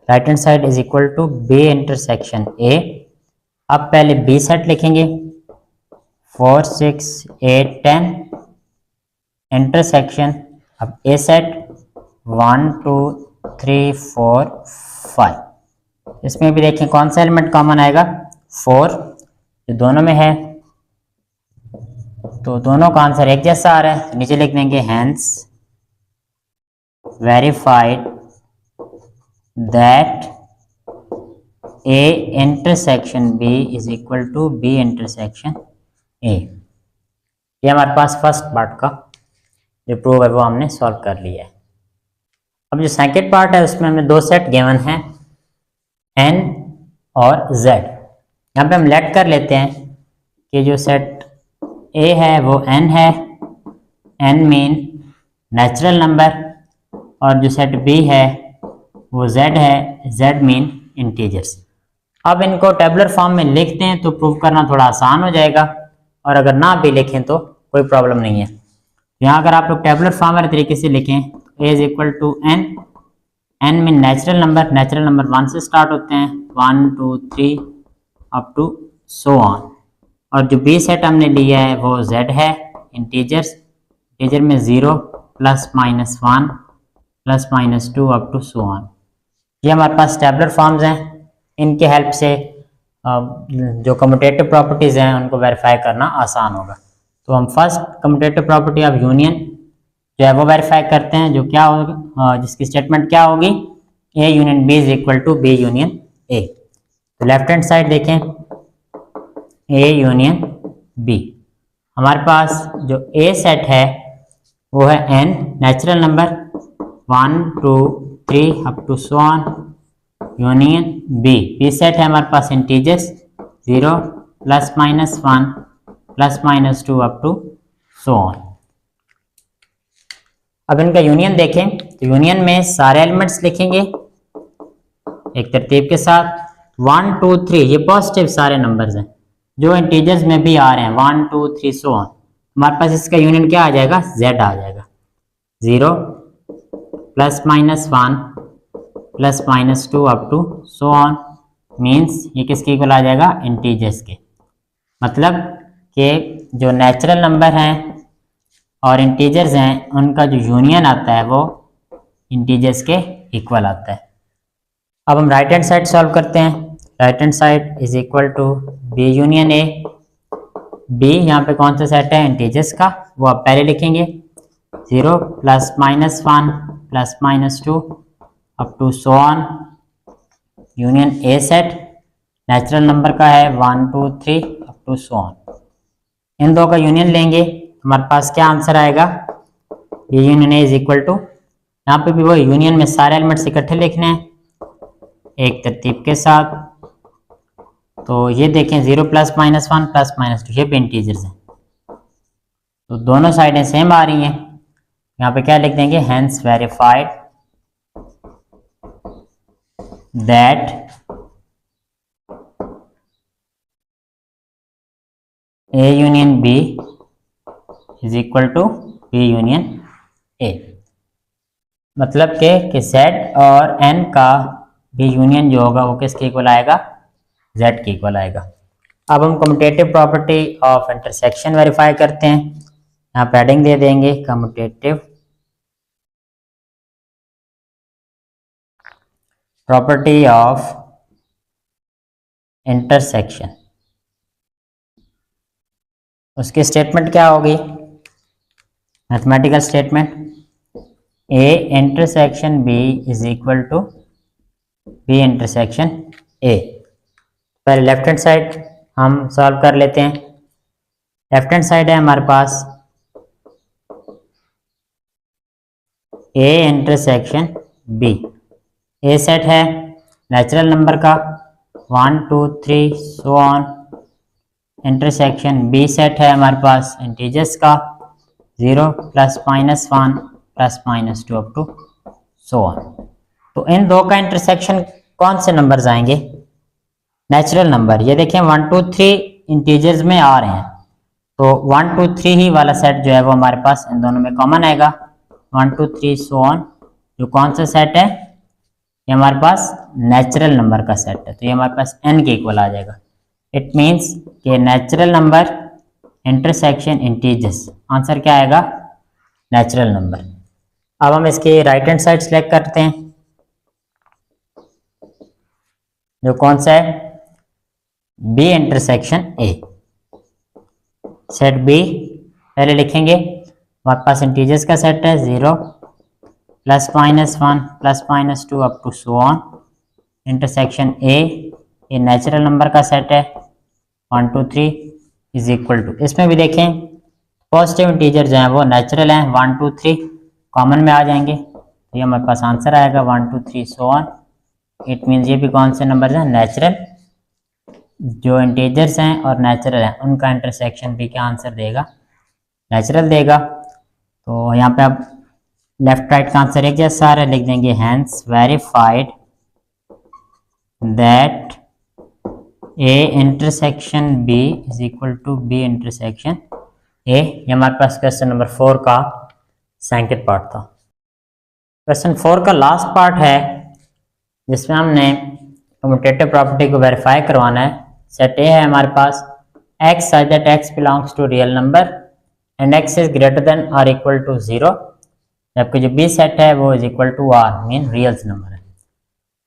Right hand side is equal to B intersection A। अब पहले B सेट लिखेंगे, 4 6 8 10 इंटरसेक्शन, अब A सेट 1 2 3 4 5। इसमें भी देखें कौन सा एलिमेंट कॉमन आएगा, 4, जो दोनों में है, तो दोनों का आंसर एक जैसा आ रहा है। नीचे लिख देंगे hence verified that A intersection B is equal to B intersection A। ये हमारे पास फर्स्ट पार्ट का जो प्रूव है वो हमने सॉल्व कर लिया है। अब जो सेकंड पार्ट है उसमें हमें दो सेट गिवन हैं, N और Z। यहाँ पे हम लेट कर लेते हैं कि जो सेट A है वो N है, N मीन नेचुरल नंबर, और जो सेट B है वो Z है, Z मीन इंटीजर्स। अब इनको टेबुलर फॉर्म में लिखते हैं तो प्रूव करना थोड़ा आसान हो जाएगा, और अगर ना भी लिखें तो कोई प्रॉब्लम नहीं है। यहाँ अगर आप लोग टेबुलर फॉर्म वाले तरीके से लिखें, A is equal to N, N mean natural number, natural number 1 से स्टार्ट होते हैं, 1 2 3 अप टू सो ऑन। और जो B सेट हमने लिया है वो Z है, इंटीजर्स, इंटीजर में 0 plus minus 1 plus minus 2 up to so on. ये हमारे पास टेबुलर फॉर्म्स हैं, इनके हेल्प से जो कम्यूटेटिव प्रॉपर्टीज़ हैं उनको वेरीफाई करना आसान होगा। तो हम first commutative property of union जो है वो वेरीफाई करते हैं, जो क्या होगा, जिसकी स्टेटमेंट क्या होगी, A union B is equal to B union A। तो लेफ्ट हैंड साइड देखें, A यूनियन B, हमारे पास जो A सेट है वो है N natural number 1 2 3 up to so on, union B set है हमारे पास integers 0 plus minus 1 plus minus 2 up to so on. अब इनका यूनियन देखें तो यूनियन में सारे एलिमेंट्स लिखेंगे एक तरतीब के साथ, 1 2 3 ये पॉजिटिव सारे नंबर्स हैं जो इंटीजर्स में भी आ रहे हैं, 1 2 3 सो ऑन। हमारे पास इसका यूनियन क्या आ जाएगा, Z आ जाएगा, 0 plus minus 1 plus minus 2 up to so on, means ये किसके इक्वल आ जाएगा, इंटीजर्स के। मतलब कि जो नेचुरल नंबर हैं और इंटीजर्स हैं उनका जो यूनियन आता है वो इंटीजर्स के इक्वल आता है। अब हम राइट हैंड साइड सॉल्व करते हैं। Right hand side is equal to B union A। B यहाँ पे कौन सा सेट है, इंटीजर्स का, वो आप पहले लिखेंगे, 0 plus minus 1 plus minus 2 up to so on, union A set natural number का है 1 2 3 अप टू सो ऑन। इन दो का यूनियन लेंगे, हमारे पास क्या आंसर आएगा, B union A is equal to, यहाँ पे भी वो यूनियन में सारे एलिमेंट्स इकट्ठे लिखने हैं एक तरतीब के साथ, तो ये देखें 0 प्लस माइनस 1 प्लस माइनस 2 ये भी इंटीजर्स हैं, तो दोनों साइडें सेम आ रही हैं। यहाँ पे क्या लिख देंगे, hence verified that A union B is equal to B union A। मतलब कि Z और N का B यूनियन जो होगा वो किसके इक्वल आएगा, Z के इक्वल आएगा। अब हम commutative property of intersection verify करते हैं। यहाँ पे हेडिंग दे देंगे कम्यूटेटिव प्रॉपर्टी ऑफ इंटरसेक्शन। उसकी स्टेटमेंट क्या होगी, mathematical statement A intersection B is equal to B intersection A। पहले लेफ्ट हैंड साइड हम सॉल्व कर लेते हैं। लेफ्ट हैंड साइड है हमारे पास A intersection B। A set है नेचुरल नंबर का 1 2 3 so on. Intersection B set है हमारे पास इंटीजर्स का 0 plus minus 1 plus minus 2 up to so on. तो इन दो का इंटरसेक्शन कौन से नंबर्स आएंगे, नेचुरल नंबर। ये देखें 1 2 3 इंटीजर्स में आ रहे हैं, तो 1 2 3 ही वाला सेट जो है वो हमारे पास इन दोनों में कॉमन आएगा। 1 2 3 सो ऑन जो कौन सा सेट है, ये हमारे पास नेचुरल नंबर का सेट है, तो ये हमारे पास n के इक्वल आ जाएगा। इट मीन्स कि natural number intersection integers, answer क्या आएगा, नेचुरल नंबर। अब हम इसके राइट हैंड साइड सेलेक्ट करते हैं, जो कौन सा है, B intersection A। Set B पहले लिखेंगे, हमारे पास इंटीजर्स का सेट है 0 plus minus 1 plus minus 2 up to so on. Intersection A ये नेचुरल नंबर का सेट है 1 2 3 इज इक्वल टू, इसमें भी देखें पॉजिटिव इंटीजर जो हैं वो नेचुरल हैं, 1 2 3 कॉमन में आ जाएंगे, तो ये हमारे पास आंसर आएगा 1 2 3 सो ऑन। इट मीन्स ये भी कौन से नंबर हैं, नेचुरल। जो इंटीजर्स हैं और नेचुरल हैं उनका इंटरसेक्शन भी क्या आंसर देगा, नेचुरल देगा। तो यहाँ पे आप लेफ्ट राइट का आंसर एक जैसा आ रहा है, लिख देंगे hence verified that A intersection B is equal to B intersection A। ये हमारे पास क्वेश्चन नंबर 4 का सेकंड पार्ट था। क्वेश्चन 4 का लास्ट पार्ट है जिसमें हमने कम्यूटेटिव प्रॉपर्टी को वेरीफाई करवाना है। सेट A है हमारे पास x such that x belongs to real number and x is greater than or equal to 0, जबकि जो B सेट है वो is equal to R mean reals number है।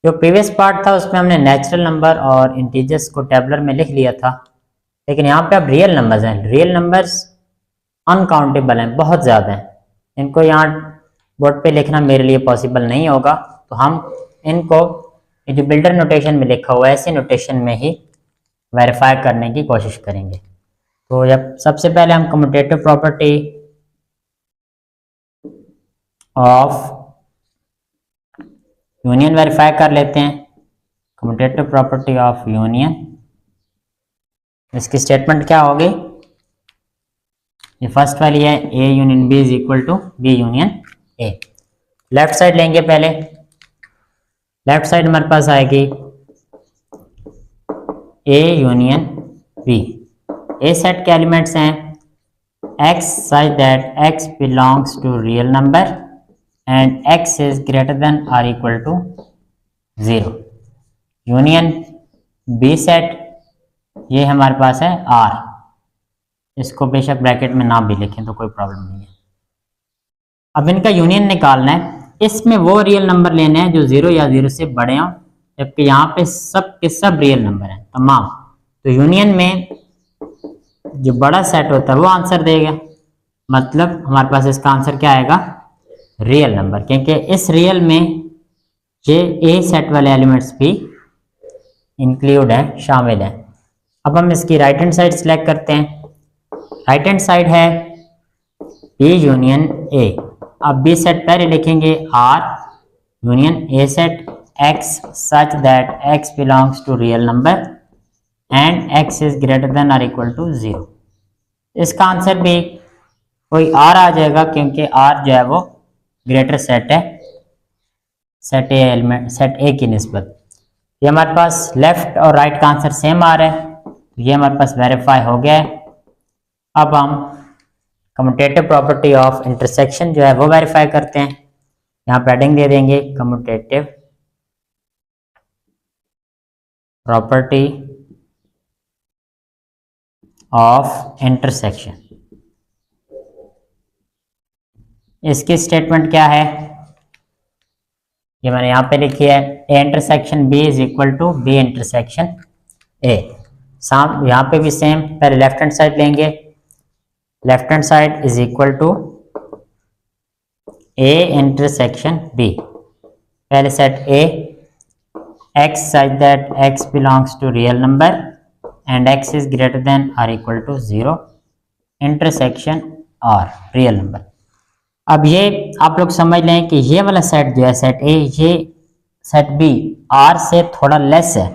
जो प्रीवियस पार्ट था उसमें हमने नेचुरल नंबर और इंटीजर्स को टेबलर में लिख लिया था, लेकिन यहाँ पे अब रियल नंबर्स हैं। रियल नंबर्स अनकाउंटेबल हैं, बहुत ज़्यादा हैं, इनको यहाँ बोर्ड पे लिखना मेरे लिए पॉसिबल नहीं होगा, तो हम इनको ये जो बिल्डर नोटेशन में लिखा हुआ है ऐसे नोटेशन में ही वेरीफाई करने की कोशिश करेंगे। तो जब सबसे पहले हम commutative property of union verify कर लेते हैं। कम्यूटेटिव प्रॉपर्टी ऑफ यूनियन, इसकी स्टेटमेंट क्या होगी, ये फर्स्ट वाली है A union B is equal to B union A। Left side लेंगे, पहले लेफ्ट साइड हमारे पास आएगी A union B। A set के एलिमेंट्स हैं x such that x belongs to real number and x is greater than or equal to 0। Union B set ये हमारे पास है R, इसको बेशक ब्रैकेट में ना भी लिखें तो कोई प्रॉब्लम नहीं है। अब इनका यूनियन निकालना है, इसमें वो रियल नंबर लेने हैं जो 0 या 0 से बड़े हों, जबकि यहाँ पे सब के सब रियल नंबर हैं तमाम। तो यूनियन में जो बड़ा सेट होता है वो आंसर देगा, मतलब हमारे पास इसका आंसर क्या आएगा, रियल नंबर, क्योंकि इस रियल में ये A सेट वाले एलिमेंट्स भी इंक्लूड हैं, शामिल हैं। अब हम इसकी राइट हैंड साइड सिलेक्ट करते हैं। राइट हैंड साइड है B यूनियन A। अब B सेट पहले लिखेंगे R union A set x such that x belongs to real number and x is greater than और इक्वल टू 0। इसका answer भी कोई r आ जाएगा, क्योंकि r जो है वो ग्रेटर सेट है सेट ए एलिमेंट सेट ए की निस्बत। ये हमारे पास लेफ्ट और राइट का आंसर सेम आ रहा है, ये हमारे पास वेरीफाई हो गया है। अब हम कम्यूटेटिव प्रॉपर्टी ऑफ इंटरसेक्शन जो है वो वेरीफाई करते हैं। यहाँ पे हेडिंग दे देंगे कम्यूटेटिव प्रॉपर्टी ऑफ इंटरसेक्शन। इसकी स्टेटमेंट क्या है, ये मैंने यहाँ पे लिखी है, A intersection B is equal to B intersection A. यहाँ पे भी सेम, पहले लेफ्ट हैंड साइड लेंगे, left hand side is equal to A intersection B. पहले set A x such that x belongs to real number and x is greater than or equal to 0 intersection r real number। अब ये आप लोग समझ लें कि ये वाला सेट जो है सेट ए, ये सेट बी r से थोड़ा लेस है।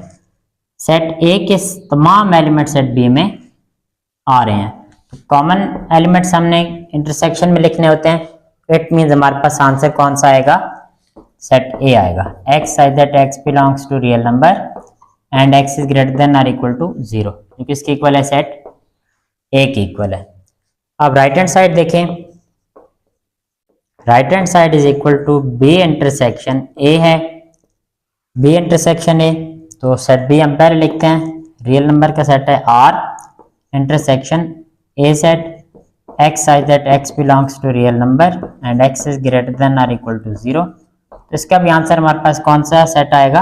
सेट ए के तमाम एलिमेंट सेट बी में आ रहे हैं, तो कॉमन एलिमेंट्स हमने इंटरसेक्शन में लिखने होते हैं। इट मीन्स हमारे पास आंसर कौन सा आएगा, सेट ए आएगा। x such that x belongs to real number and x is greater than or equal to 0, जो किसकी इक्वल है, सेट ए की इक्वल है। अब राइट हैंड साइड देखें, right hand side is equal to B intersection A है। B intersection ए, तो set B हम पहले लिखते हैं, रियल नंबर का सेट है r intersection A set x such that x belongs to real number and x is greater than or equal to 0। तो इसका भी आंसर हमारे पास कौन सा सेट आएगा,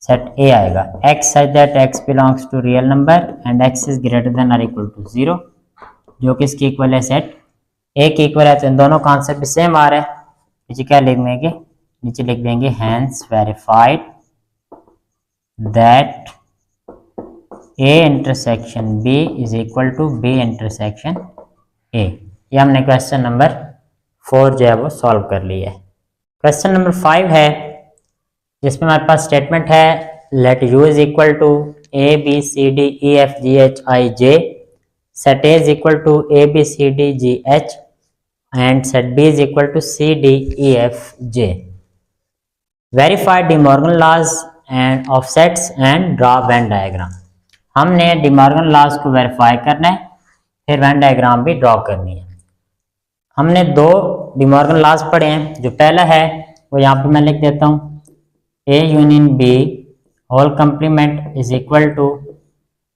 सेट ए आएगा। x such that x belongs to real number and x is greater than or equal to 0, जो कि इसकी इक्वल है, सेट ए की इक्वल है। तो इन दोनों का आंसर भी सेम आ रहा है। नीचे क्या लिख देंगे, नीचे लिख देंगे hence verified that A intersection B is equal to B intersection A. ये हमने क्वेश्चन नंबर 4 जो है वो सॉल्व कर लिया है। क्वेश्चन नंबर 5 है, जिसमें हमारे पास स्टेटमेंट है let U is equal to A B C D E F G H I J, set A is equal to A B C D G H and set B is equal to C D E F J. Verify De Morgan laws and of sets and draw Venn diagram. हमने De Morgan laws को verify करना है, फिर Venn diagram भी draw करनी है। हमने दो डी मॉर्गन लॉज पढ़े हैं। जो पहला है वो यहाँ पे मैं लिख देता हूँ, A union B whole complement is equal to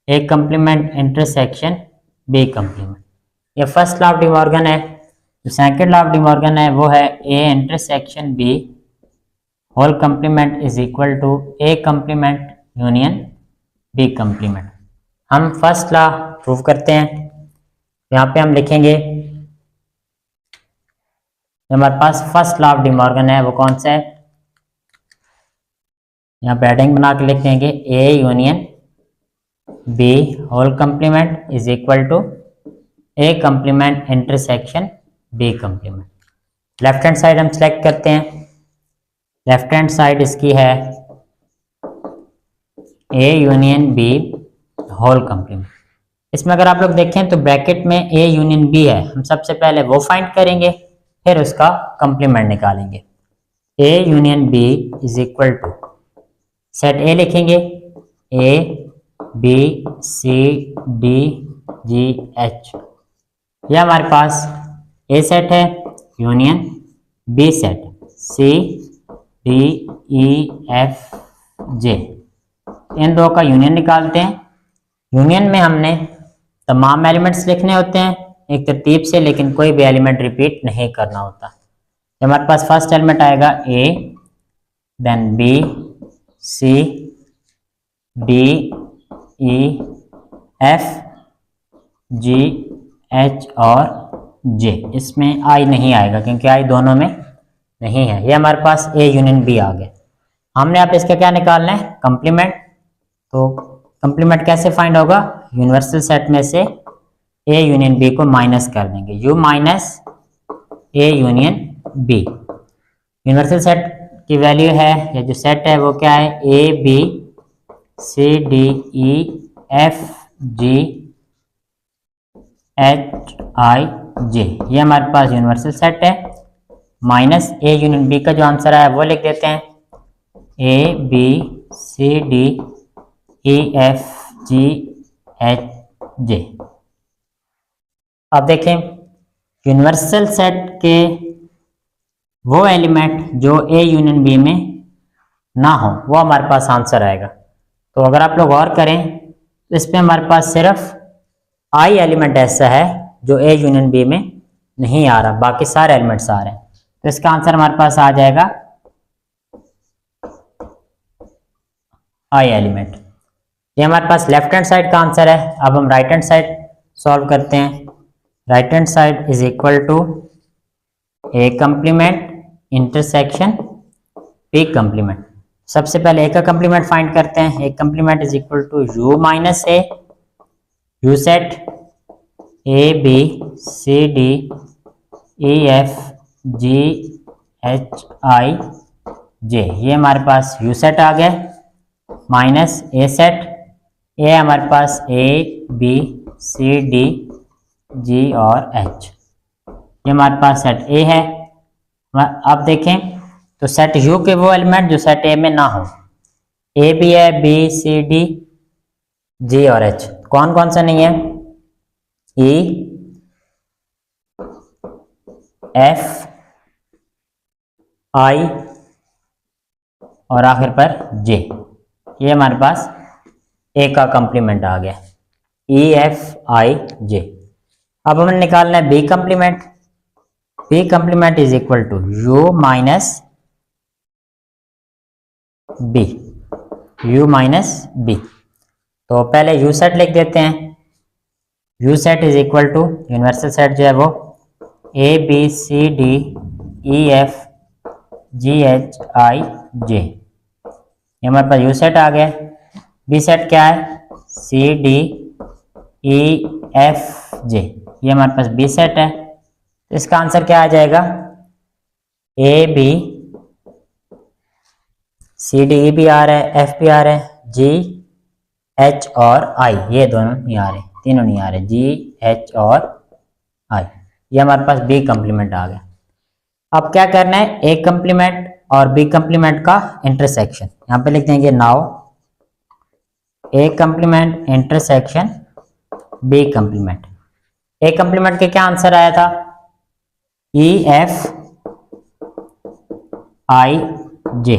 A complement intersection B complement. ये first law of De Morgan है। जो second law of De Morgan है वो है A intersection B whole complement is equal to A complement union B complement. हम first law prove करते हैं। यहाँ पे हम लिखेंगे, हमारे पास first law of De Morgan है वो कौन सा है, यहाँ पे हेडिंग बना के लिख देंगे A union B whole complement is equal to A complement intersection B complement. Left hand side हम सेलेक्ट करते हैं। लेफ्ट हैंड साइड इसकी है A union B whole complement. इसमें अगर आप लोग देखें तो ब्रैकेट में ए यूनियन बी है, हम सबसे पहले वो फाइंड करेंगे, फिर उसका कंप्लीमेंट निकालेंगे। A union B is equal to set A लिखेंगे, A B C D G H. यह हमारे पास ए सेट है, union B set C D E F J. इन दो का यूनियन निकालते हैं। यूनियन में हमने तमाम एलिमेंट्स लिखने होते हैं एक तरतीब से, लेकिन कोई भी एलिमेंट रिपीट नहीं करना होता। हमारे पास फर्स्ट एलिमेंट आएगा ए, then B, C, D, E, F, G, H और जे। इसमें आई नहीं आएगा क्योंकि आई दोनों में नहीं है। ये हमारे पास ए यूनियन बी आ गया। हमने आप इसका क्या निकालना है, कंप्लीमेंट। तो कंप्लीमेंट कैसे फाइंड होगा, यूनिवर्सल सेट में से ए यूनियन बी को माइनस कर देंगे, U minus A union B. Universal set की वैल्यू है, या जो सेट है वो क्या है, A B C D E F G H I J, ये हमारे पास यूनिवर्सल सेट है। माइनस ए यूनियन बी का जो आंसर आया वो लिख देते हैं, A B C D E F G H J. अब देखें यूनिवर्सल सेट के वो एलिमेंट जो ए यूनियन बी में ना हो वो हमारे पास आंसर आएगा। तो अगर आप लोग गौर करें तो इसमें हमारे पास सिर्फ आई एलिमेंट ऐसा है जो ए यूनियन बी में नहीं आ रहा, बाकी सारे एलिमेंट्स आ रहे हैं। तो इसका आंसर हमारे पास आ जाएगा आई एलिमेंट। ये हमारे पास लेफ्ट हैंड साइड का आंसर है। अब हम राइट हैंड साइड सॉल्व करते हैं। Right hand side is equal to A complement intersection B complement. सबसे पहले ए का कंप्लीमेंट फाइंड करते हैं। A complement is equal to U minus A, U set A B C D E F G H I J, ये हमारे पास you set आ गया, minus ए set, ए हमारे पास ए बी सी डी जी और एच, ये हमारे पास सेट ए है। अब देखें तो सेट यू के वो एलिमेंट जो सेट ए में ना हो, ए भी है, बी सी डी जी और एच, कौन कौन सा नहीं है, ई एफ आई और आखिर पर जे, ये हमारे पास ए का कंप्लीमेंट आ गया, ई एफ आई जे। अब हमें निकालना है B complement. B complement is equal to U minus B, U minus B. तो पहले यू सेट लिख देते हैं। U set is equal to universal set जो है वो A B C D E F G H I J, ये हमारे पास यू सेट आ गया। बी सेट क्या है, सी डी ई एफ जे, ये हमारे पास बी सेट है। तो इसका आंसर क्या आ जाएगा, ए बी सी डी ई भी आ रहा है, एफ भी आ रहा है, जी एच और आई ये दोनों नहीं आ रहे, तीनों नहीं आ रहे, जी एच और आई, ये हमारे पास बी कंप्लीमेंट आ गया। अब क्या करना है, ए कंप्लीमेंट और बी कंप्लीमेंट का इंटरसेक्शन, यहाँ पे लिख देंगे now A complement intersection B complement. A complement के क्या आंसर आया था, E F I J,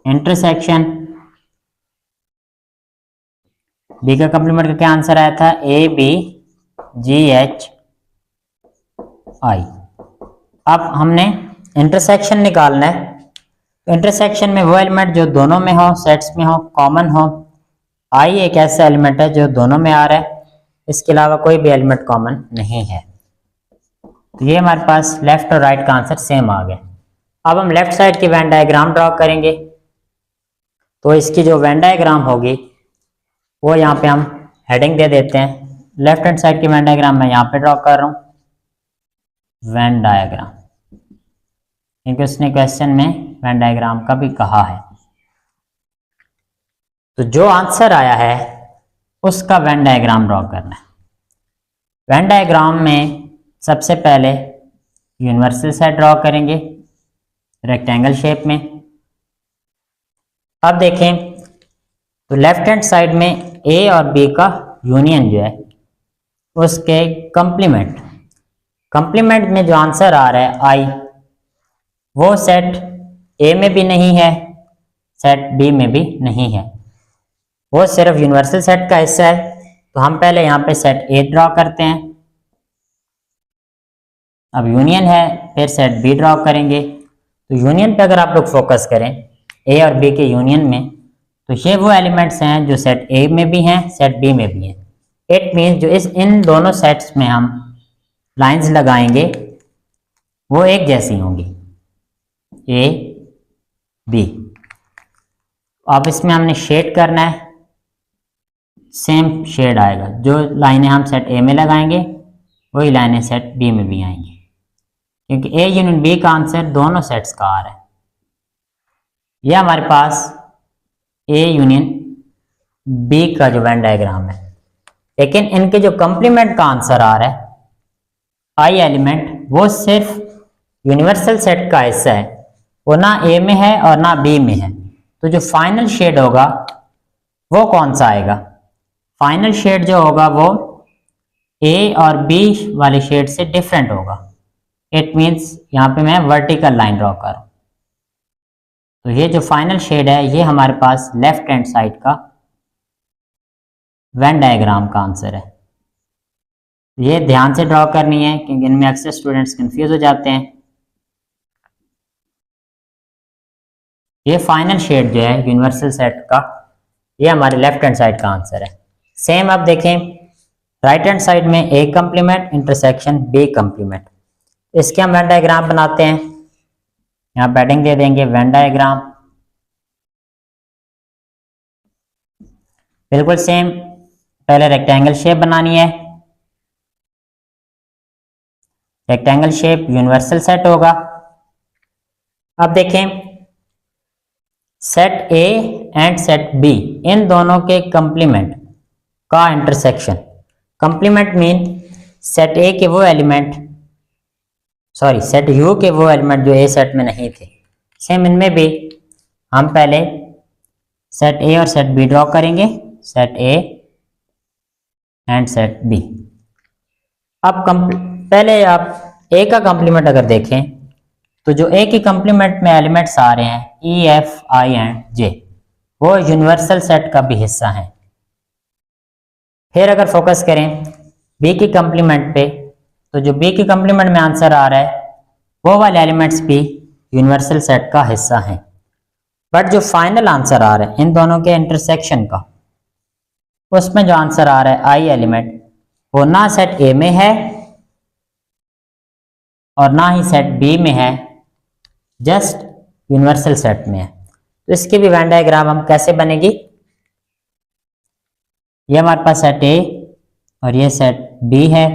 intersection B का कंप्लीमेंट का क्या आंसर आया था, ए बी जी एच आई। अब हमने इंटरसेक्शन निकालना है। तो इंटरसेक्शन में वो एलिमेंट जो दोनों में हो, सेट्स में हो, कॉमन हो। आई एक ऐसा एलिमेंट है जो दोनों में आ रहा है, इसके अलावा कोई भी एलिमेंट कॉमन नहीं है। तो ये हमारे पास लेफ्ट और राइट का आंसर सेम आ गया। अब हम लेफ्ट साइड की वेन डायग्राम ड्रॉ करेंगे। तो इसकी जो वेन डायग्राम होगी वो यहाँ पे हम हेडिंग दे देते हैं। लेफ्ट हैंड साइड की वेन डायग्राम मैं यहाँ पे ड्रॉ कर रहा हूँ, वेन डायग्राम, क्योंकि उसने क्वेश्चन में वेन डायग्राम का भी कहा है। तो जो आंसर आया है उसका वेन डायग्राम ड्रॉ करना है। वेन डायग्राम में सबसे पहले यूनिवर्सल सेट ड्रॉ करेंगे रेक्टेंगल शेप में। अब देखें तो लेफ्ट हैंड साइड में ए और बी का यूनियन जो है उसके कंप्लीमेंट, कंप्लीमेंट में जो आंसर आ रहा है आई, वो सेट ए में भी नहीं है, सेट बी में भी नहीं है, वो सिर्फ यूनिवर्सल सेट का हिस्सा है। तो हम पहले यहाँ पे सेट ए ड्रॉ करते हैं। अब यूनियन है, फिर सेट बी ड्रॉ करेंगे। तो यूनियन पे अगर आप लोग फोकस करें ए और बी के यूनियन में, तो ये वो एलिमेंट्स हैं जो सेट ए में भी हैं, सेट बी में भी हैं। इट मीन्स जो इन दोनों सेट्स में हम लाइंस लगाएंगे वो एक जैसी होंगी, ए बी। अब इसमें हमने शेड करना है, सेम शेड आएगा। जो लाइनें हम सेट ए में लगाएंगे वही लाइनें सेट बी में भी आएंगी, क्योंकि ए यूनियन बी का आंसर दोनों सेट्स का आ रहा है। यह हमारे पास ए यूनियन बी का जो वेन डायग्राम है, लेकिन इनके जो कंप्लीमेंट का आंसर आ रहा है आई एलिमेंट, वो सिर्फ यूनिवर्सल सेट का हिस्सा है, वो ना ए में है और ना बी में है। तो जो फाइनल शेड होगा वो कौन सा आएगा? फाइनल शेड जो होगा वो ए और बी वाले शेड से डिफरेंट होगा। इट मीन्स यहाँ पे मैं वर्टिकल लाइन ड्रॉ कर रहा हूं। तो ये जो फाइनल शेड है ये हमारे पास लेफ्ट हैंड साइड का वेन डायग्राम का आंसर है। ये ध्यान से ड्रॉ करनी है क्योंकि इनमें अक्सर स्टूडेंट्स कंफ्यूज हो जाते हैं। ये फाइनल शेड जो है यूनिवर्सल सेट का, ये हमारे लेफ्ट हैंड साइड का आंसर है। सेम अब देखें राइट हैंड साइड में ए कंप्लीमेंट इंटरसेक्शन बी कंप्लीमेंट, इसके हम वेन डायग्राम बनाते हैं। यहाँ पैडिंग दे देंगे वेन डायग्राम, बिल्कुल सेम। पहले रेक्टेंगल शेप बनानी है, रेक्टेंगल शेप यूनिवर्सल सेट होगा। अब देखें set A and set B, इन दोनों के कंप्लीमेंट का intersection. Complement mean set A के वो एलिमेंट, सॉरी सेट यू के वो एलिमेंट जो ए सेट में नहीं थे। सेम इनमें भी हम पहले सेट ए और सेट बी ड्रॉ करेंगे, set A and set B. अब पहले आप ए का कंप्लीमेंट अगर देखें तो जो ए के कंप्लीमेंट में एलिमेंट्स आ रहे हैं ई एफ आई एंड जे, वो यूनिवर्सल सेट का भी हिस्सा हैं। फिर अगर फोकस करें बी के कंप्लीमेंट पे, तो जो बी के कंप्लीमेंट में आंसर आ रहा है वो वाले एलिमेंट्स भी यूनिवर्सल सेट का हिस्सा हैं। बट जो फाइनल आंसर आ रहा है इन दोनों के इंटरसेक्शन का, उसमें जो आंसर आ रहा है आई एलिमेंट, वो ना सेट ए में है और ना ही सेट बी में है, जस्ट यूनिवर्सल सेट में है। तो इसकी भी वेन डायग्राम हम कैसे बनेगी? ये हमारे पास सेट ए और ये सेट बी है।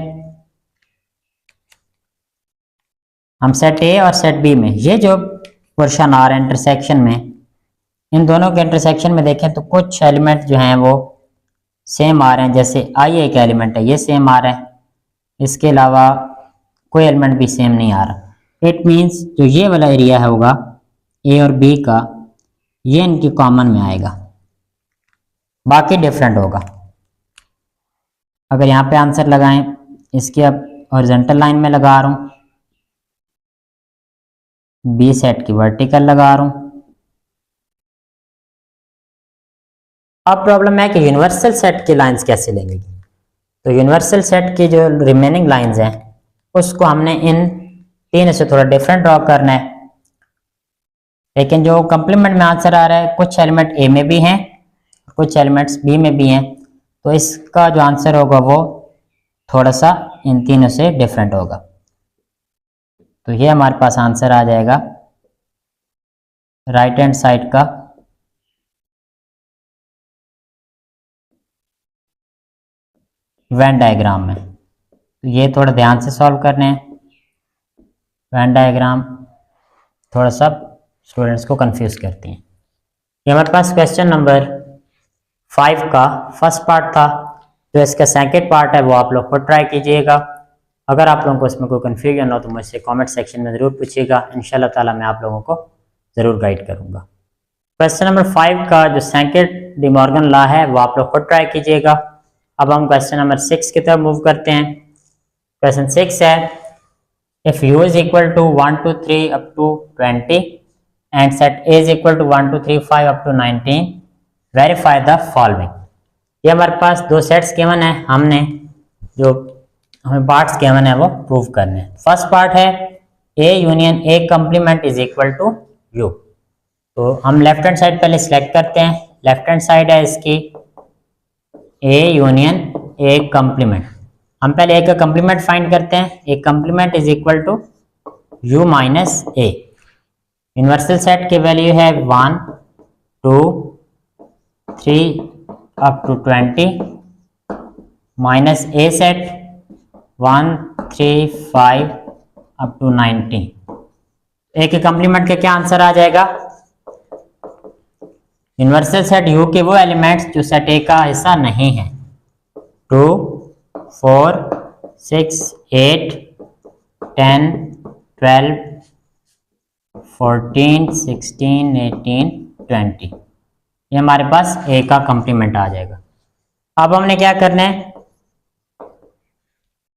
हम सेट ए और सेट बी में ये जो पोर्शन आ रहा है इंटरसेक्शन में, इन दोनों के इंटरसेक्शन में देखें तो कुछ एलिमेंट जो हैं वो सेम आ रहे हैं। जैसे आई एक एलिमेंट है, ये सेम आ रहा है, इसके अलावा कोई एलिमेंट भी सेम नहीं आ रहा। इट मीन्स जो ये वाला एरिया होगा ए और बी का, ये इनकी कॉमन में आएगा, बाकी डिफरेंट होगा। अगर यहाँ पे आंसर लगाएं, इसकी अब हॉरिजॉन्टल लाइन में लगा रहा हूँ, बी सेट की वर्टिकल लगा रहा हूँ। अब प्रॉब्लम है कि यूनिवर्सल सेट की लाइंस कैसे लेंगे? तो यूनिवर्सल सेट की जो रिमेनिंग लाइंस हैं उसको हमने इन तीन से थोड़ा डिफरेंट ड्रॉ करना है। लेकिन जो कंप्लीमेंट में आंसर आ रहा है, कुछ एलिमेंट ए में भी हैं, कुछ एलिमेंट्स बी में भी हैं, तो इसका जो आंसर होगा वो थोड़ा सा इन तीनों से डिफरेंट होगा। तो ये हमारे पास आंसर आ जाएगा राइट हैंड साइड का वेन डायग्राम में। तो ये थोड़ा ध्यान से सॉल्व करने हैं। वेन डायग्राम थोड़ा सा स्टूडेंट्स को कंफ्यूज करती हैं। ये हमारे पास क्वेश्चन नंबर 5 का फर्स्ट पार्ट था। जो इसका सेकंड पार्ट है वो आप लोग खुद ट्राई कीजिएगा। अगर आप लोगों को इसमें कोई कन्फ्यूजन हो तो मुझसे कमेंट सेक्शन में ज़रूर पूछिएगा, इंशाल्लाह ताला मैं आप लोगों को ज़रूर गाइड करूँगा। क्वेश्चन नंबर 5 का जो सेकंड डी मॉर्गन लॉ है वो आप लोग खुद ट्राई कीजिएगा। अब हम क्वेश्चन नंबर 6 की तरफ मूव करते हैं। क्वेश्चन 6 है, if u is equal to 1 to 3 up to 20 and set a is equal to 1 to 3 5 up to 19, verify the following। ये हमारे पास दो सेट्स गिवन है, हमने जो हमें पार्ट्स गिवन है वो प्रूव करने हैं। फर्स्ट पार्ट है a union a complement is equal to u। तो हम लेफ्ट हैंड साइड पहले सिलेक्ट करते हैं। लेफ्ट हैंड साइड है इसकी a यूनियन a कंप्लीमेंट। हम पहले a का कंप्लीमेंट फाइंड करते हैं। a complement is equal to u minus a। Universal set की वैल्यू है 1 2 3 up to 20 minus a set 1 3 5 up to 19। a के कंप्लीमेंट का क्या आंसर आ जाएगा? यूनिवर्सल सेट यू के वो एलिमेंट्स जो सेट ए का हिस्सा नहीं है। 2, 4, 6, 8, 10, 12, 14, 16, 18, 20, ये हमारे पास ए का कंप्लीमेंट आ जाएगा। अब हमने क्या करना है,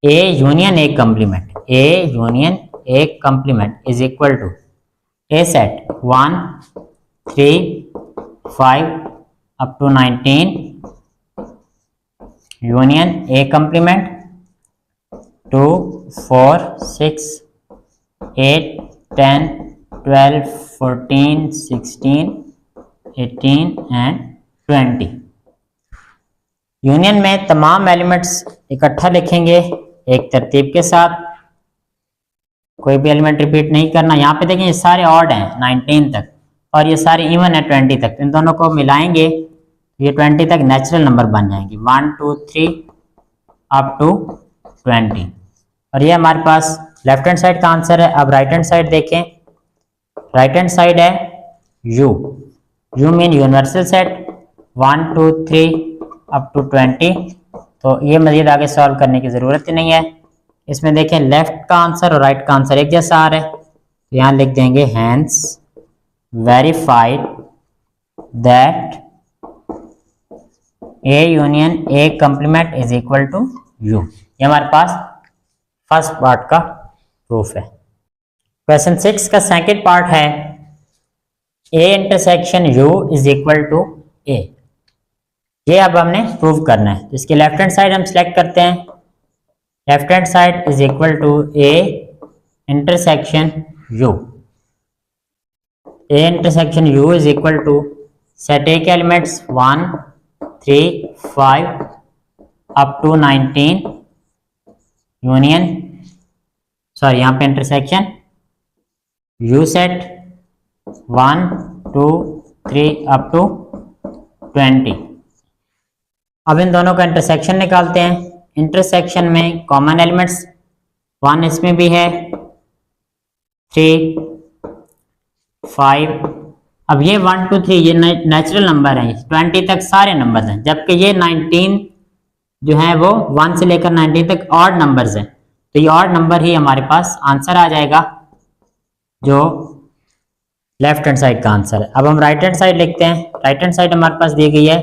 A union A complement, A union A complement is equal to A set 1, 3, 5 up to 19 union A complement 2, 4, 6, 8, 10, 12, 14, 16, 18 and 20। Union में तमाम एलिमेंट्स इकट्ठा लिखेंगे एक तरतीब के साथ, कोई भी एलिमेंट रिपीट नहीं करना। यहाँ पे देखें ये सारे ऑड हैं 19 तक और ये सारे इवन है 20 तक, इन दोनों को मिलाएंगे ये 20 तक नेचुरल नंबर बन जाएंगे 1, 2, 3 अप टू 20। और ये हमारे पास लेफ्ट हैंड साइड का आंसर है। अब राइट हैंड साइड देखें, राइट हैंड साइड है U, U mean universal set 1, 2, 3 up to 20। तो ये मजीद आगे सॉल्व करने की ज़रूरत ही नहीं है। इसमें देखें लेफ्ट का आंसर और राइट का आंसर एक जैसा आ रहा है, तो यहाँ लिख देंगे hence verified that A union A complement is equal to U. ये हमारे पास फर्स्ट पार्ट का प्रूफ है। क्वेश्चन 6 का सेकंड पार्ट है A intersection U is equal to A. ये अब हमने प्रूव करना है। इसके लेफ्ट हैंड साइड हम सिलेक्ट करते हैं, left hand side is equal to A intersection U. A intersection U is equal to set A के elements 1, 3, 5 up to 19 union, sorry यहाँ पे intersection U set 1, 2, 3 up to 20। अब इन दोनों का intersection निकालते हैं। इंटरसेक्शन में कॉमन एलिमेंट्स 1 इसमें भी है, 3, 5। अब ये 1, 2, 3 ये नेचुरल नंबर है, 20 तक सारे नंबर्स हैं, जबकि ये 19 जो है वो 1 से लेकर 19 तक ऑड नंबर्स हैं। तो ये ऑड नंबर ही हमारे पास आंसर आ जाएगा, जो लेफ्ट हैंड साइड का आंसर है। अब हम राइट हैंड साइड लिखते हैं। राइट हैंड साइड हमारे पास दी गई है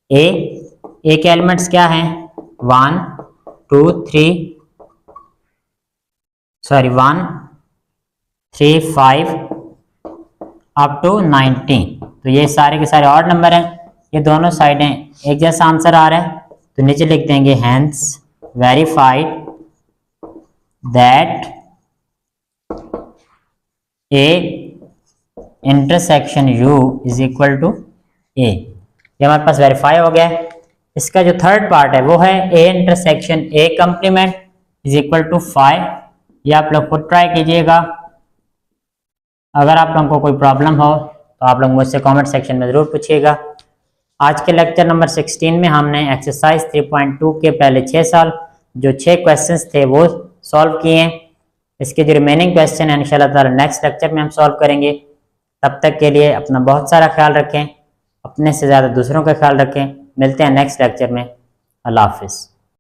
ए के एलिमेंट्स क्या हैं 1, 2, 3 सॉरी 1, 3, 5 अप टू 19। तो ये सारे के सारे ऑड नंबर हैं, ये दोनों साइडें एक जैसा आंसर आ रहा है। तो नीचे लिख देंगे hence verified that A intersection U is equal to A. ये हमारे पास वेरीफाई हो गया है। इसका जो थर्ड पार्ट है वो है A intersection A complement is equal to 5। ये आप लोग खुद ट्राई कीजिएगा। अगर आप लोगों को कोई प्रॉब्लम हो तो आप लोग मुझसे कमेंट सेक्शन में ज़रूर पूछिएगा। आज के लेक्चर नंबर 16 में हमने एक्सरसाइज 3.2 के पहले 6 साल जो 6 क्वेश्चंस थे वो सॉल्व किए हैं। इसके जो रिमेनिंग क्वेश्चन है इंशाल्लाह ताला नेक्स्ट लेक्चर में हम सॉल्व करेंगे। तब तक के लिए अपना बहुत सारा ख्याल रखें, अपने से ज़्यादा दूसरों का ख्याल रखें। मिलते हैं नेक्स्ट लेक्चर में। अल्लाह हाफिज़।